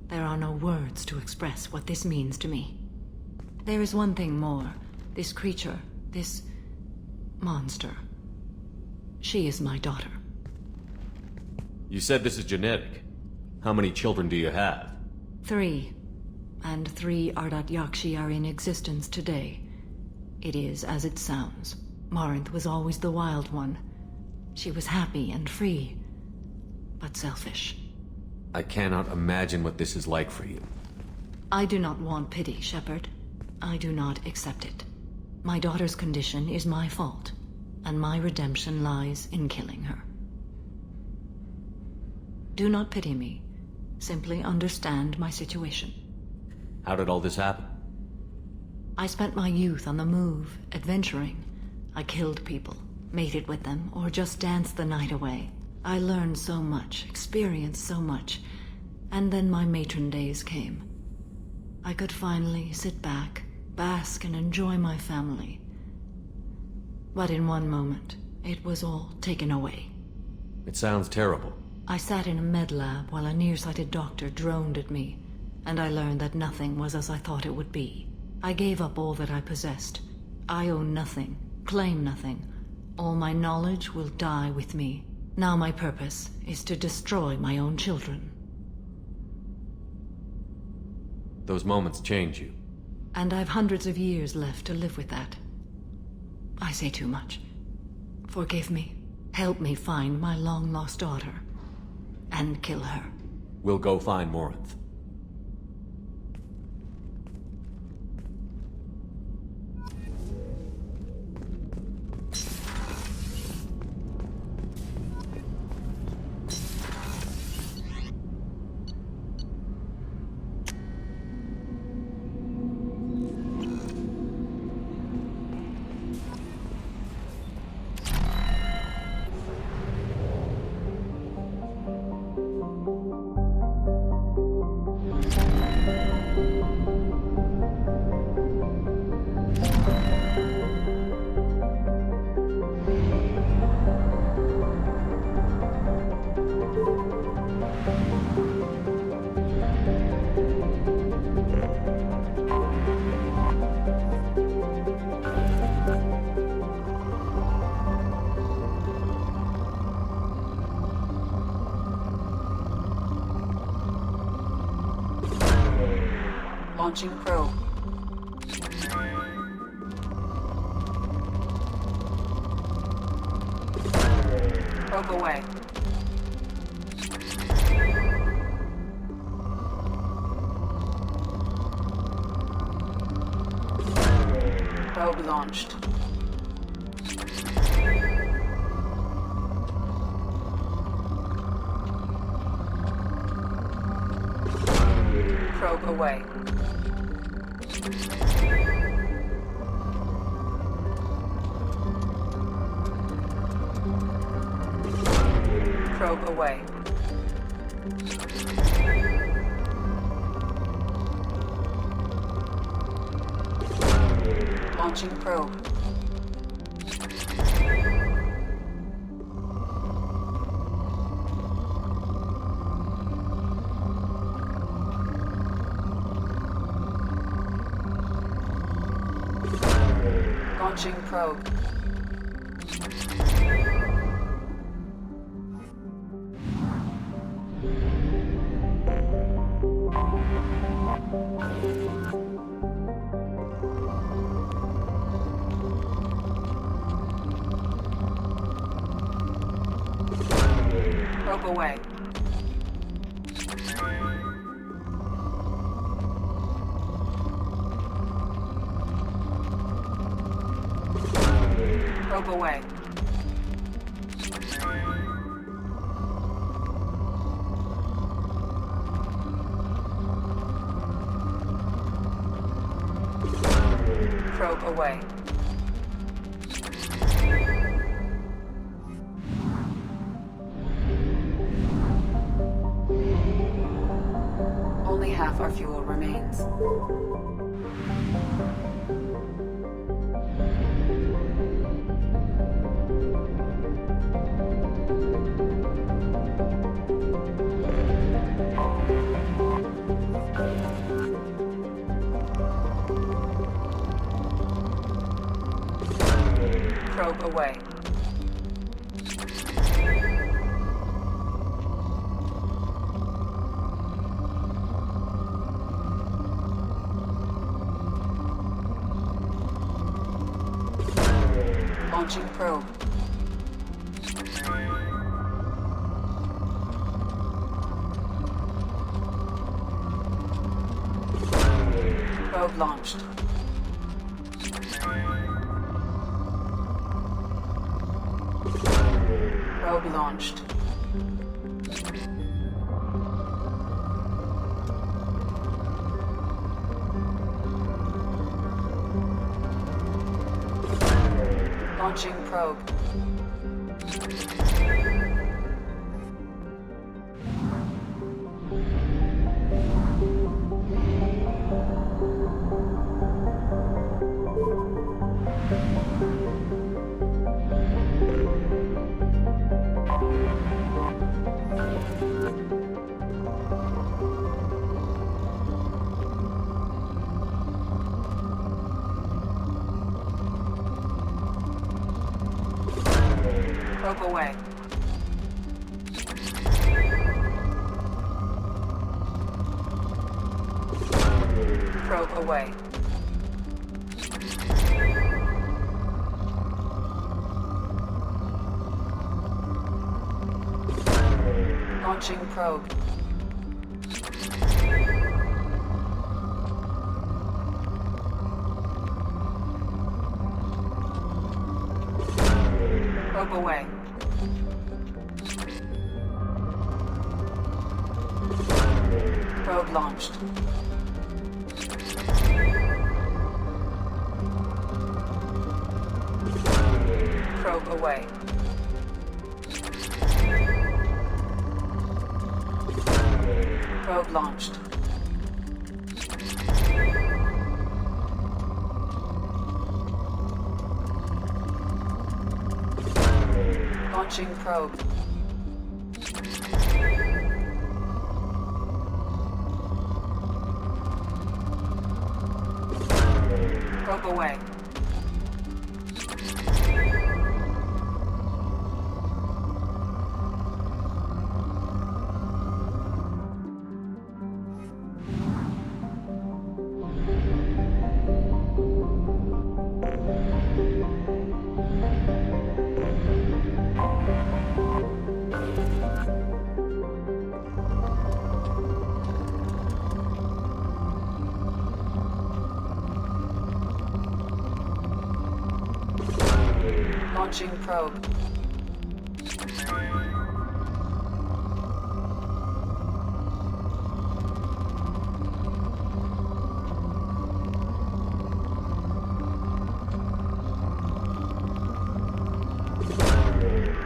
There are no words to express what this means to me. There is one thing more. This creature, this monster. She is my daughter. You said this is genetic. How many children do you have? 3. And 3 Ardat Yakshi are in existence today. It is as it sounds. Morinth was always the wild one. She was happy and free, but selfish. I cannot imagine what this is like for you. I do not want pity, Shepard. I do not accept it. My daughter's condition is my fault, and my redemption lies in killing her. Do not pity me. Simply understand my situation. How did all this happen? I spent my youth on the move, adventuring. I killed people, mated with them, or just danced the night away. I learned so much, experienced so much, and then my matron days came. I could finally sit back, bask and enjoy my family. But in one moment, it was all taken away. It sounds terrible. I sat in a med lab while a nearsighted doctor droned at me, and I learned that nothing was as I thought it would be. I gave up all that I possessed. I own nothing, claim nothing. All my knowledge will die with me. Now my purpose is to destroy my own children. Those moments change you. And I've hundreds of years left to live with that. I say too much. Forgive me. Help me find my long-lost daughter. And kill her. We'll go find Morinth. Launching probe. Probe away. Probe launched. Probe away. Probe away. Launching probe. Launching probe. Probe away. Probe away. Probe away. Only half our fuel remains. Probe away. Launching probe. Probe launched. Probe launched. Launching probe. Probe away. Probe away. Launching probe. Probe away. Probe launched. Probe away. Probe launched. Launching probe. Probe away. Launching probe.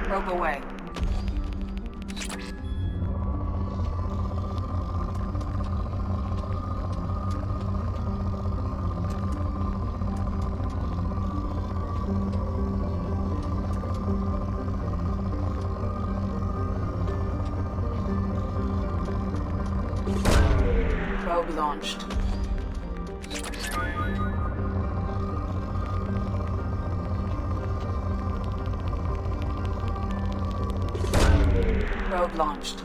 Probe away. Probe launched. Probe launched.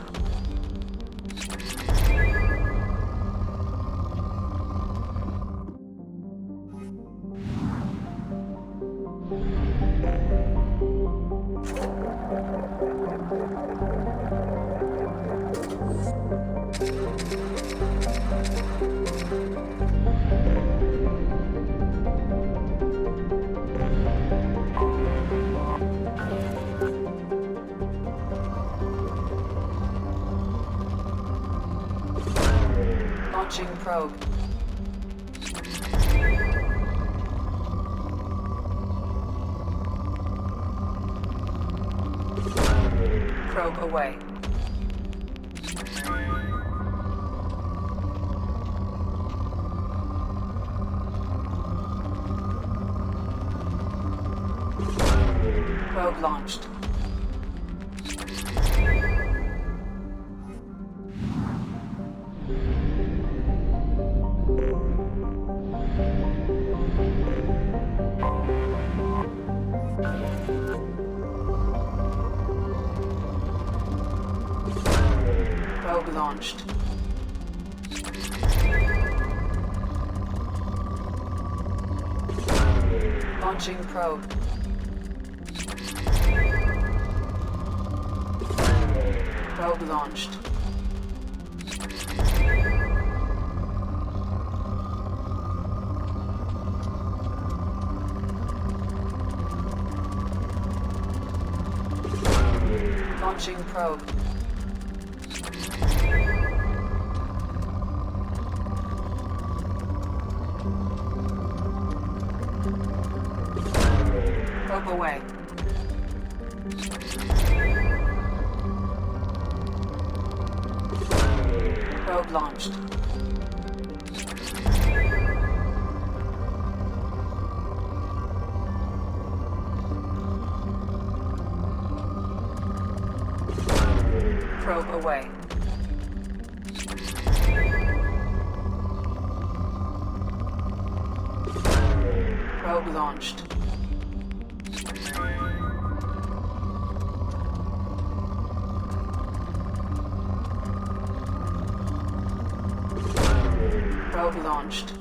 Launching probe. Probe away. Probe launched. Probe launched. Launching probe. Probe launched. Launching probe. Probe away. Probe launched. Probe away. Probe launched. Probe launched.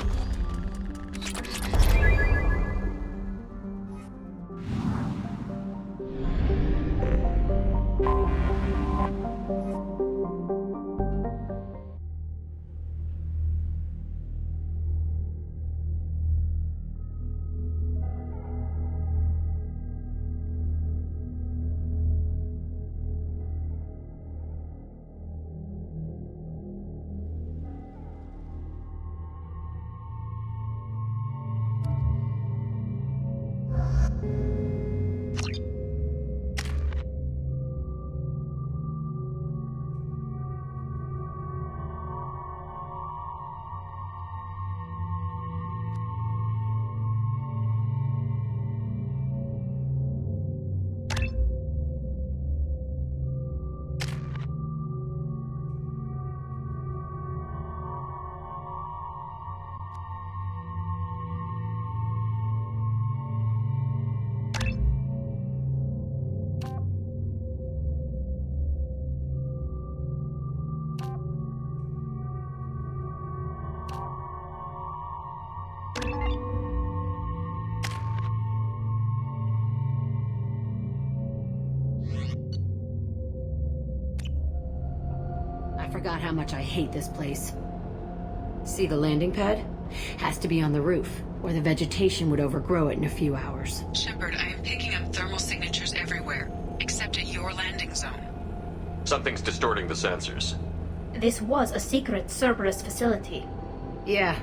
I forgot how much I hate this place. See the landing pad? Has to be on the roof, or the vegetation would overgrow it in a few hours. Shepard, I am picking up thermal signatures everywhere, except at your landing zone. Something's distorting the sensors. This was a secret Cerberus facility. Yeah,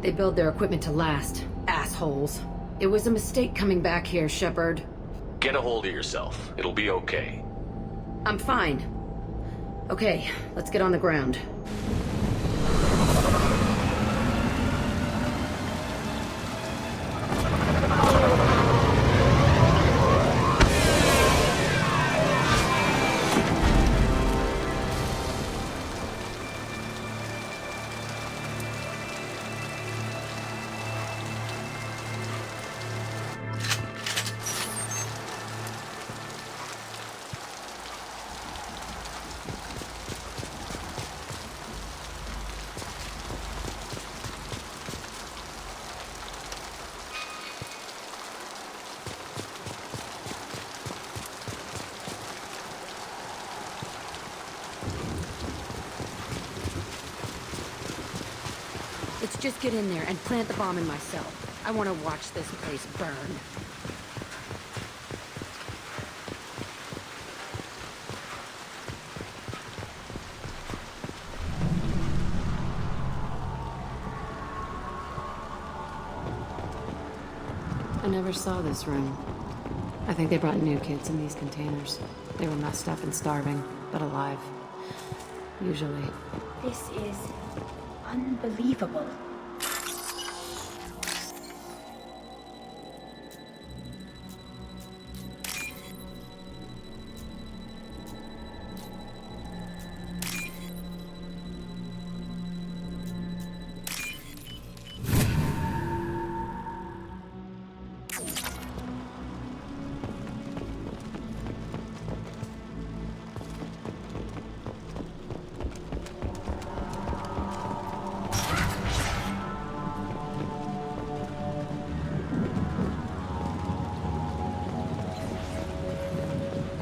they build their equipment to last. Assholes. It was a mistake coming back here, Shepard. Get a hold of yourself. It'll be okay. I'm fine. Okay, let's get on the ground. Just get in there and plant the bomb in my cell. I want to watch this place burn. I never saw this room. I think they brought new kids in these containers. They were messed up and starving, but alive. Usually. This is unbelievable.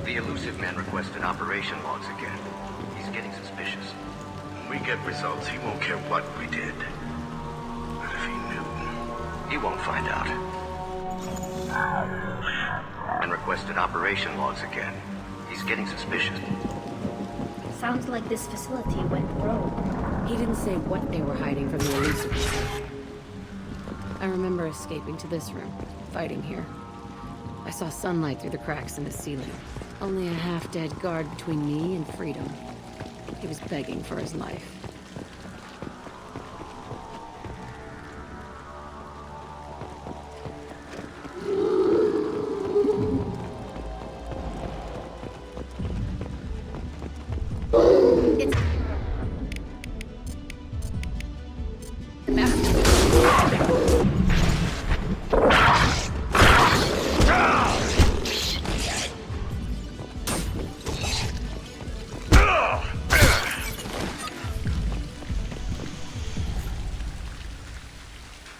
The elusive man requested operation logs again. He's getting suspicious. When we get results, he won't care what we did. But if he knew... He won't find out. And requested operation logs again. He's getting suspicious. Sounds like this facility went rogue. He didn't say what they were hiding from the elusive man. I remember escaping to this room, fighting here. I saw sunlight through the cracks in the ceiling. Only a half-dead guard between me and freedom. He was begging for his life.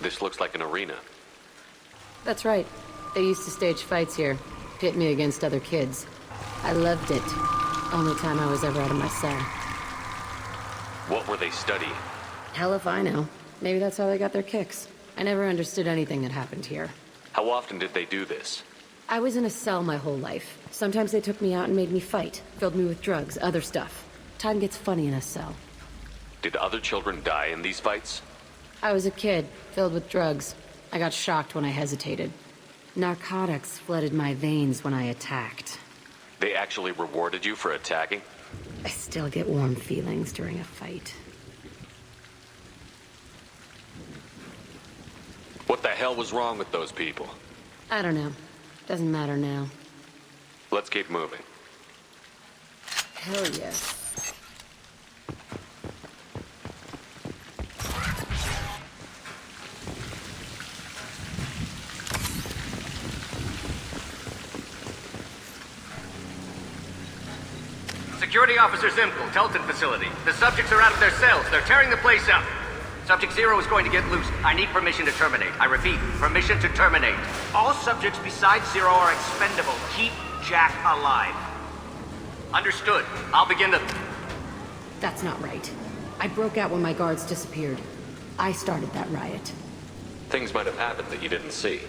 This looks like an arena. That's right. They used to stage fights here, pit me against other kids. I loved it. Only time I was ever out of my cell. What were they studying? Hell if I know. Maybe that's how they got their kicks. I never understood anything that happened here. How often did they do this? I was in a cell my whole life. Sometimes they took me out and made me fight, filled me with drugs, other stuff. Time gets funny in a cell. Did other children die in these fights? I was a kid, filled with drugs. I got shocked when I hesitated. Narcotics flooded my veins when I attacked. They actually rewarded you for attacking? I still get warm feelings during a fight. What the hell was wrong with those people? I don't know. Doesn't matter now. Let's keep moving. Hell yes. Security Officer Zimkel, Telton facility. The subjects are out of their cells. They're tearing the place up. Subject Zero is going to get loose. I need permission to terminate. I repeat, permission to terminate. All subjects besides Zero are expendable. Keep Jack alive. Understood. I'll begin the... That's not right. I broke out when my guards disappeared. I started that riot. Things might have happened that you didn't see.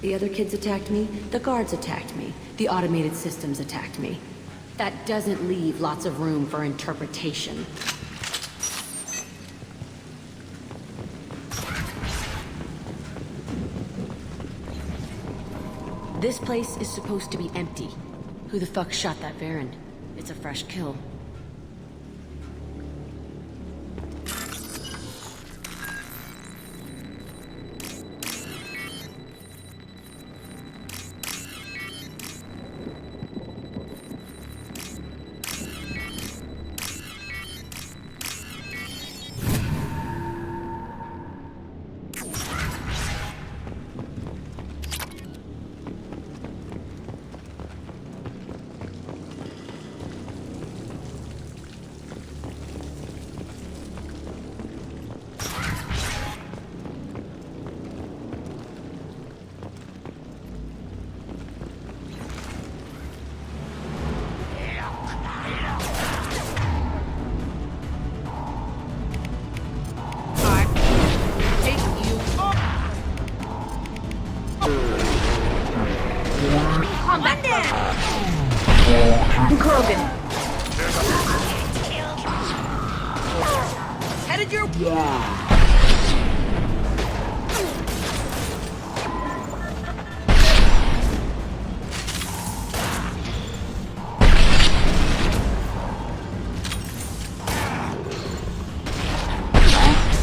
The other kids attacked me. The guards attacked me. The automated systems attacked me. That doesn't leave lots of room for interpretation. This place is supposed to be empty. Who the fuck shot that Baron? It's a fresh kill. Krogan. Headed your...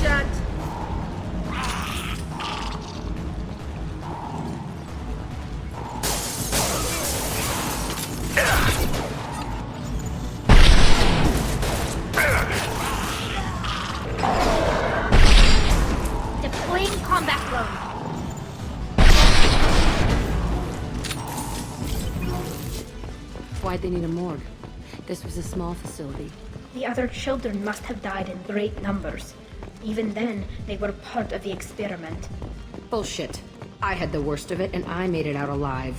Shut. Deploying combat drone. Why'd they need a morgue? This was a small facility. The other children must have died in great numbers. Even then, they were part of the experiment. Bullshit. I had the worst of it, and I made it out alive.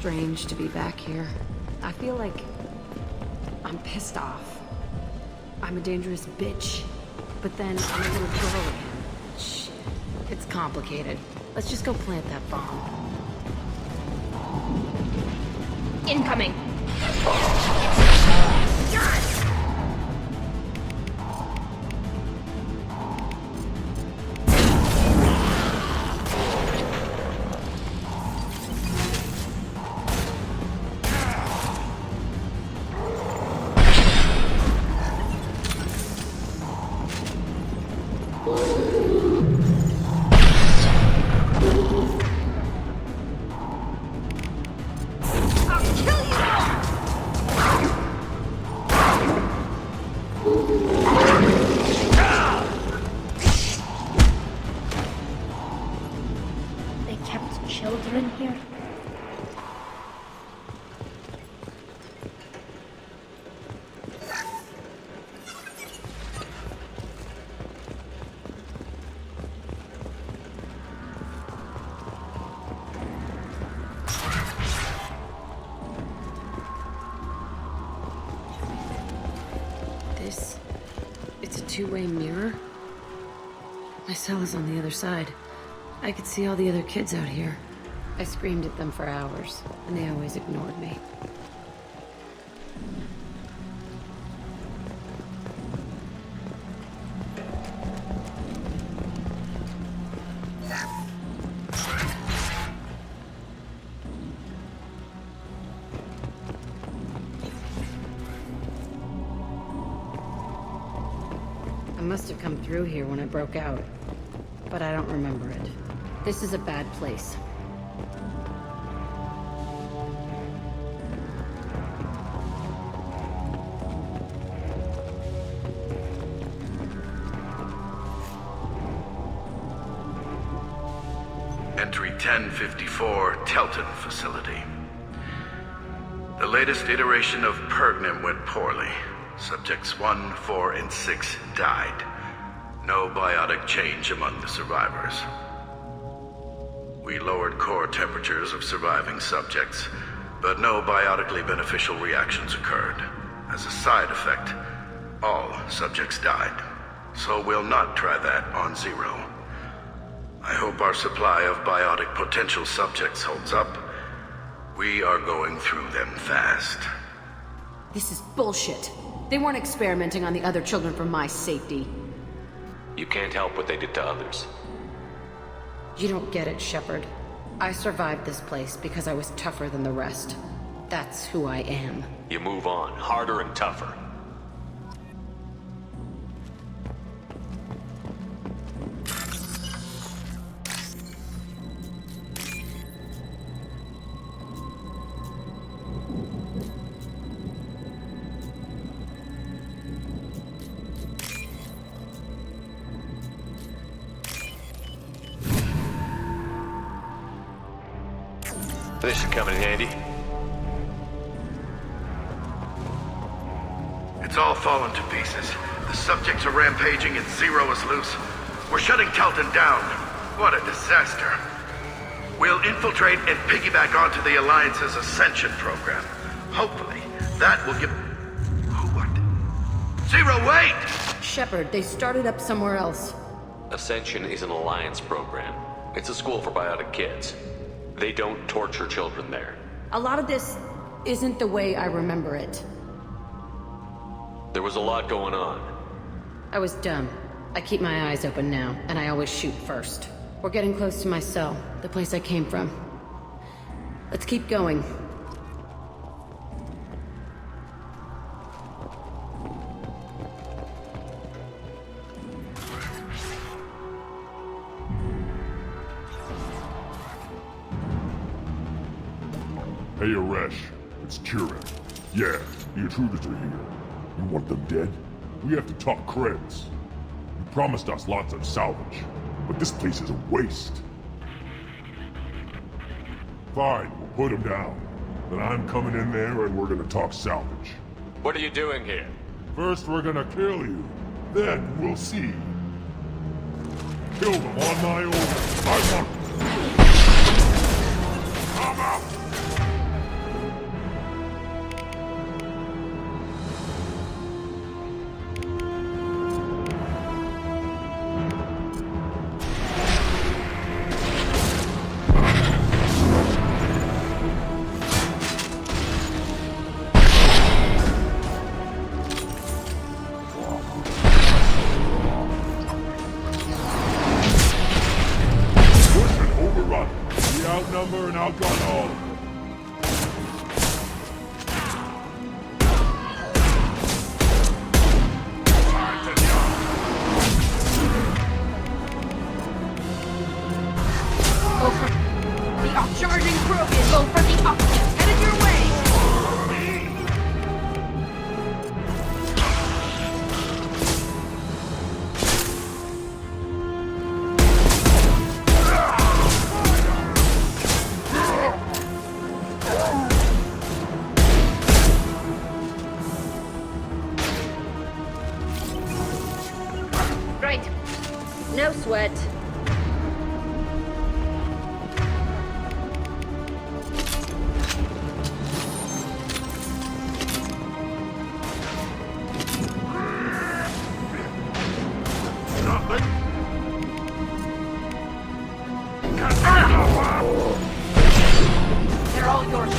Strange to be back here. I feel like I'm pissed off. I'm a dangerous bitch, but then I'm a little girl again. Shit. It's complicated. Let's just go plant that bomb. Incoming. They kept children here? It's a two-way mirror? My cell is on the other side. I could see all the other kids out here. I screamed at them for hours, and they always ignored me. I must have come through here when I broke out, but I don't remember it. This is a bad place. Entry 1054, Telton Facility. The latest iteration of Pergnim went poorly. Subjects 1, 4, and 6 died. No biotic change among the survivors. We lowered core temperatures of surviving subjects, but no biotically beneficial reactions occurred. As a side effect, all subjects died. So we'll not try that on Zero. I hope our supply of biotic potential subjects holds up. We are going through them fast. This is bullshit. They weren't experimenting on the other children for my safety. You can't help what they did to others. You don't get it, Shepard. I survived this place because I was tougher than the rest. That's who I am. You move on, harder and tougher. This should come in handy. It's all fallen to pieces. The subjects are rampaging and Zero is loose. We're shutting Telton down. What a disaster. We'll infiltrate and piggyback onto the Alliance's Ascension program. Hopefully, that will give... What? Zero, wait! Shepard, they started up somewhere else. Ascension is an Alliance program. It's a school for biotic kids. They don't torture children there. A lot of this isn't the way I remember it. There was a lot going on. I was dumb. I keep my eyes open now, and I always shoot first. We're getting close to my cell, the place I came from. Let's keep going. Hey, Aresh. It's Kieran. Yeah, the intruders are here. You want them dead? We have to talk creds. You promised us lots of salvage, but this place is a waste. Fine, we'll put them down. Then I'm coming in there and we're gonna talk salvage. What are you doing here? First we're gonna kill you. Then we'll see. Kill them on my order. I want them. Come out! Outnumber and outgun all. Go for the up charging Krogan. Go for the up. Headed your way. Great. No sweat. They're all yours.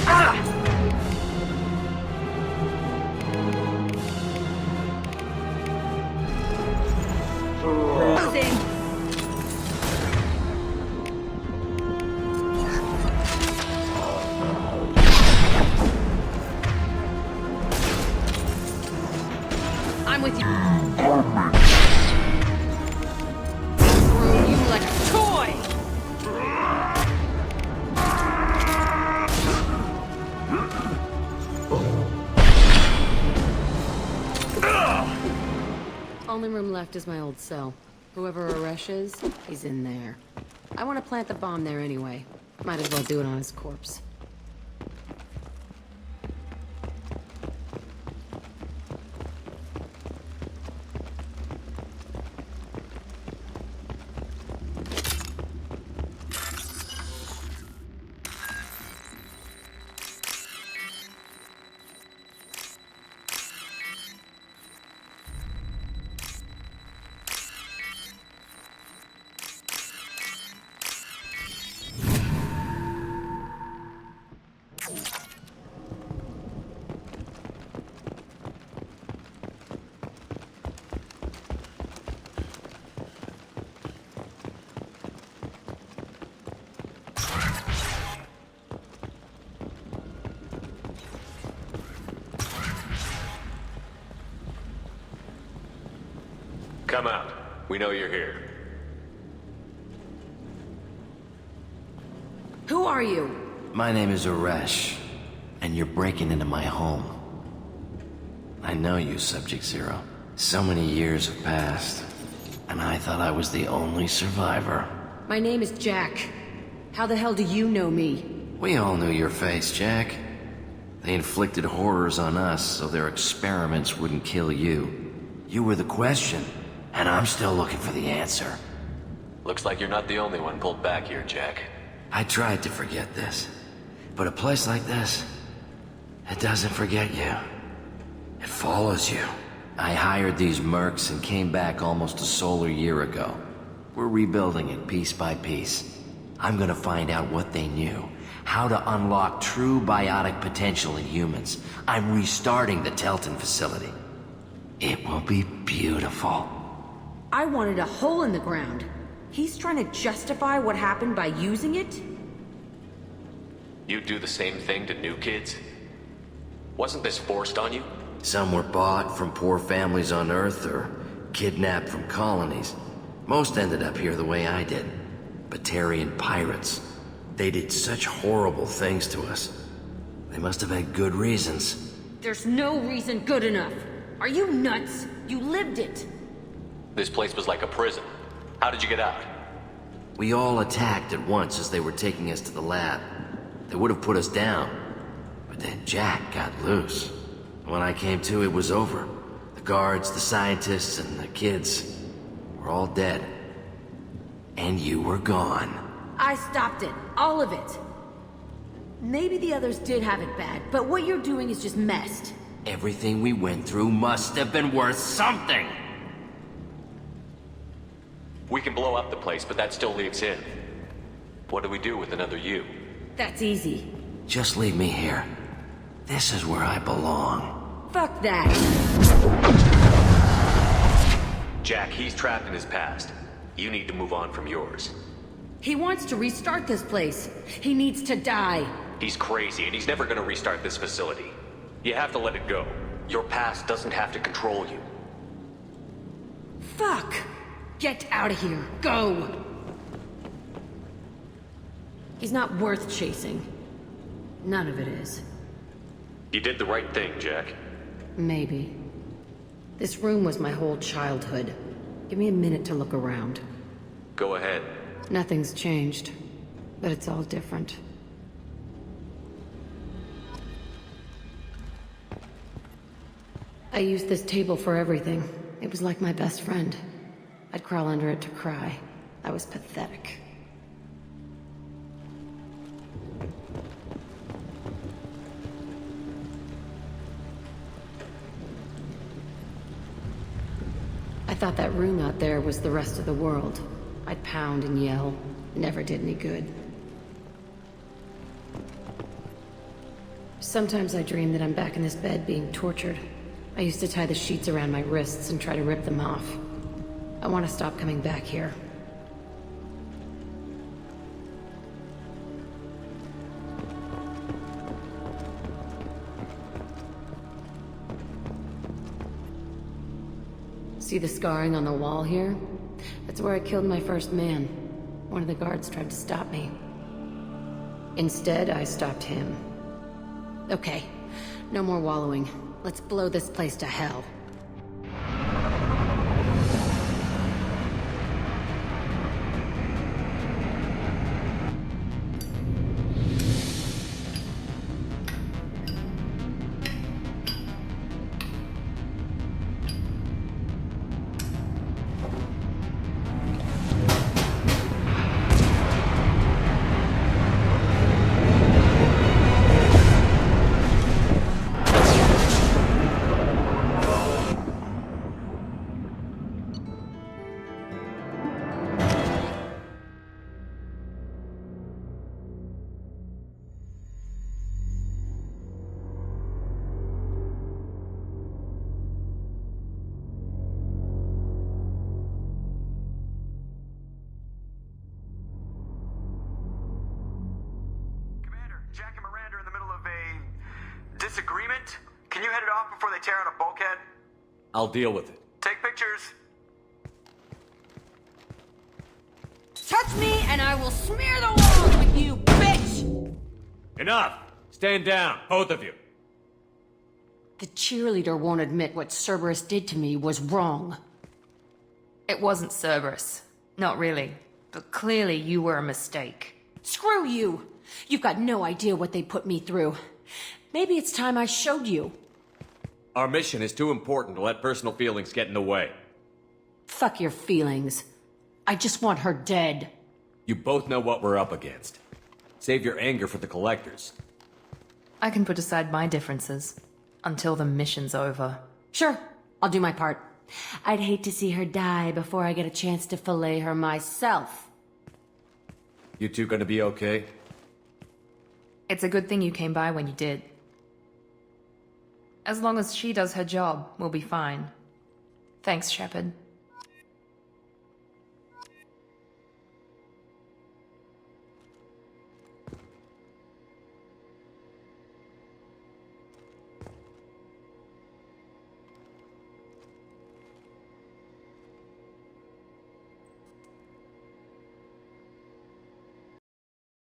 Losing. I'm with you. Throw you like a toy. Only room left is my old cell. Whoever Aresh is, he's in there. I want to plant the bomb there anyway. Might as well do it on his corpse. Come out. We know you're here. Who are you? My name is Aresh, and you're breaking into my home. I know you, Subject Zero. So many years have passed, and I thought I was the only survivor. My name is Jack. How the hell do you know me? We all knew your face, Jack. They inflicted horrors on us so their experiments wouldn't kill you. You were the question, and I'm still looking for the answer. Looks like you're not the only one pulled back here, Jack. I tried to forget this, but a place like this, it doesn't forget you. It follows you. I hired these mercs and came back almost a solar year ago. We're rebuilding it piece by piece. I'm gonna find out what they knew, how to unlock true biotic potential in humans. I'm restarting the Telton facility. It will be beautiful. I wanted a hole in the ground. He's trying to justify what happened by using it? You do the same thing to new kids? Wasn't this forced on you? Some were bought from poor families on Earth or kidnapped from colonies. Most ended up here the way I did. Batarian pirates. They did such horrible things to us. They must have had good reasons. There's no reason good enough. Are you nuts? You lived it. This place was like a prison. How did you get out? We all attacked at once as they were taking us to the lab. They would have put us down. But then Jack got loose. When I came to, it was over. The guards, the scientists, and the kids were all dead. And you were gone. I stopped it. All of it. Maybe the others did have it bad, but what you're doing is just messed. Everything we went through must have been worth something! We can blow up the place, but that still leaves him. What do we do with another you? That's easy. Just leave me here. This is where I belong. Fuck that. Jack, he's trapped in his past. You need to move on from yours. He wants to restart this place. He needs to die. He's crazy, and he's never gonna restart this facility. You have to let it go. Your past doesn't have to control you. Fuck! Get out of here. Go! He's not worth chasing. None of it is. You did the right thing, Jack. Maybe. This room was my whole childhood. Give me a minute to look around. Go ahead. Nothing's changed, but it's all different. I used this table for everything. It was like my best friend. I'd crawl under it to cry. I was pathetic. I thought that room out there was the rest of the world. I'd pound and yell. Never did any good. Sometimes I dream that I'm back in this bed being tortured. I used to tie the sheets around my wrists and try to rip them off. I want to stop coming back here. See the scarring on the wall here? That's where I killed my first man. One of the guards tried to stop me. Instead, I stopped him. Okay, no more wallowing. Let's blow this place to hell. Disagreement? Can you head it off before they tear out a bulkhead? I'll deal with it. Take pictures. Touch me and I will smear the walls with you, bitch! Enough! Stand down, both of you. The cheerleader won't admit what Cerberus did to me was wrong. It wasn't Cerberus. Not really. But clearly you were a mistake. Screw you! You've got no idea what they put me through. Maybe it's time I showed you. Our mission is too important to let personal feelings get in the way. Fuck your feelings. I just want her dead. You both know what we're up against. Save your anger for the collectors. I can put aside my differences until the mission's over. Sure, I'll do my part. I'd hate to see her die before I get a chance to fillet her myself. You two gonna be okay? It's a good thing you came by when you did. As long as she does her job, we'll be fine. Thanks, Shepard.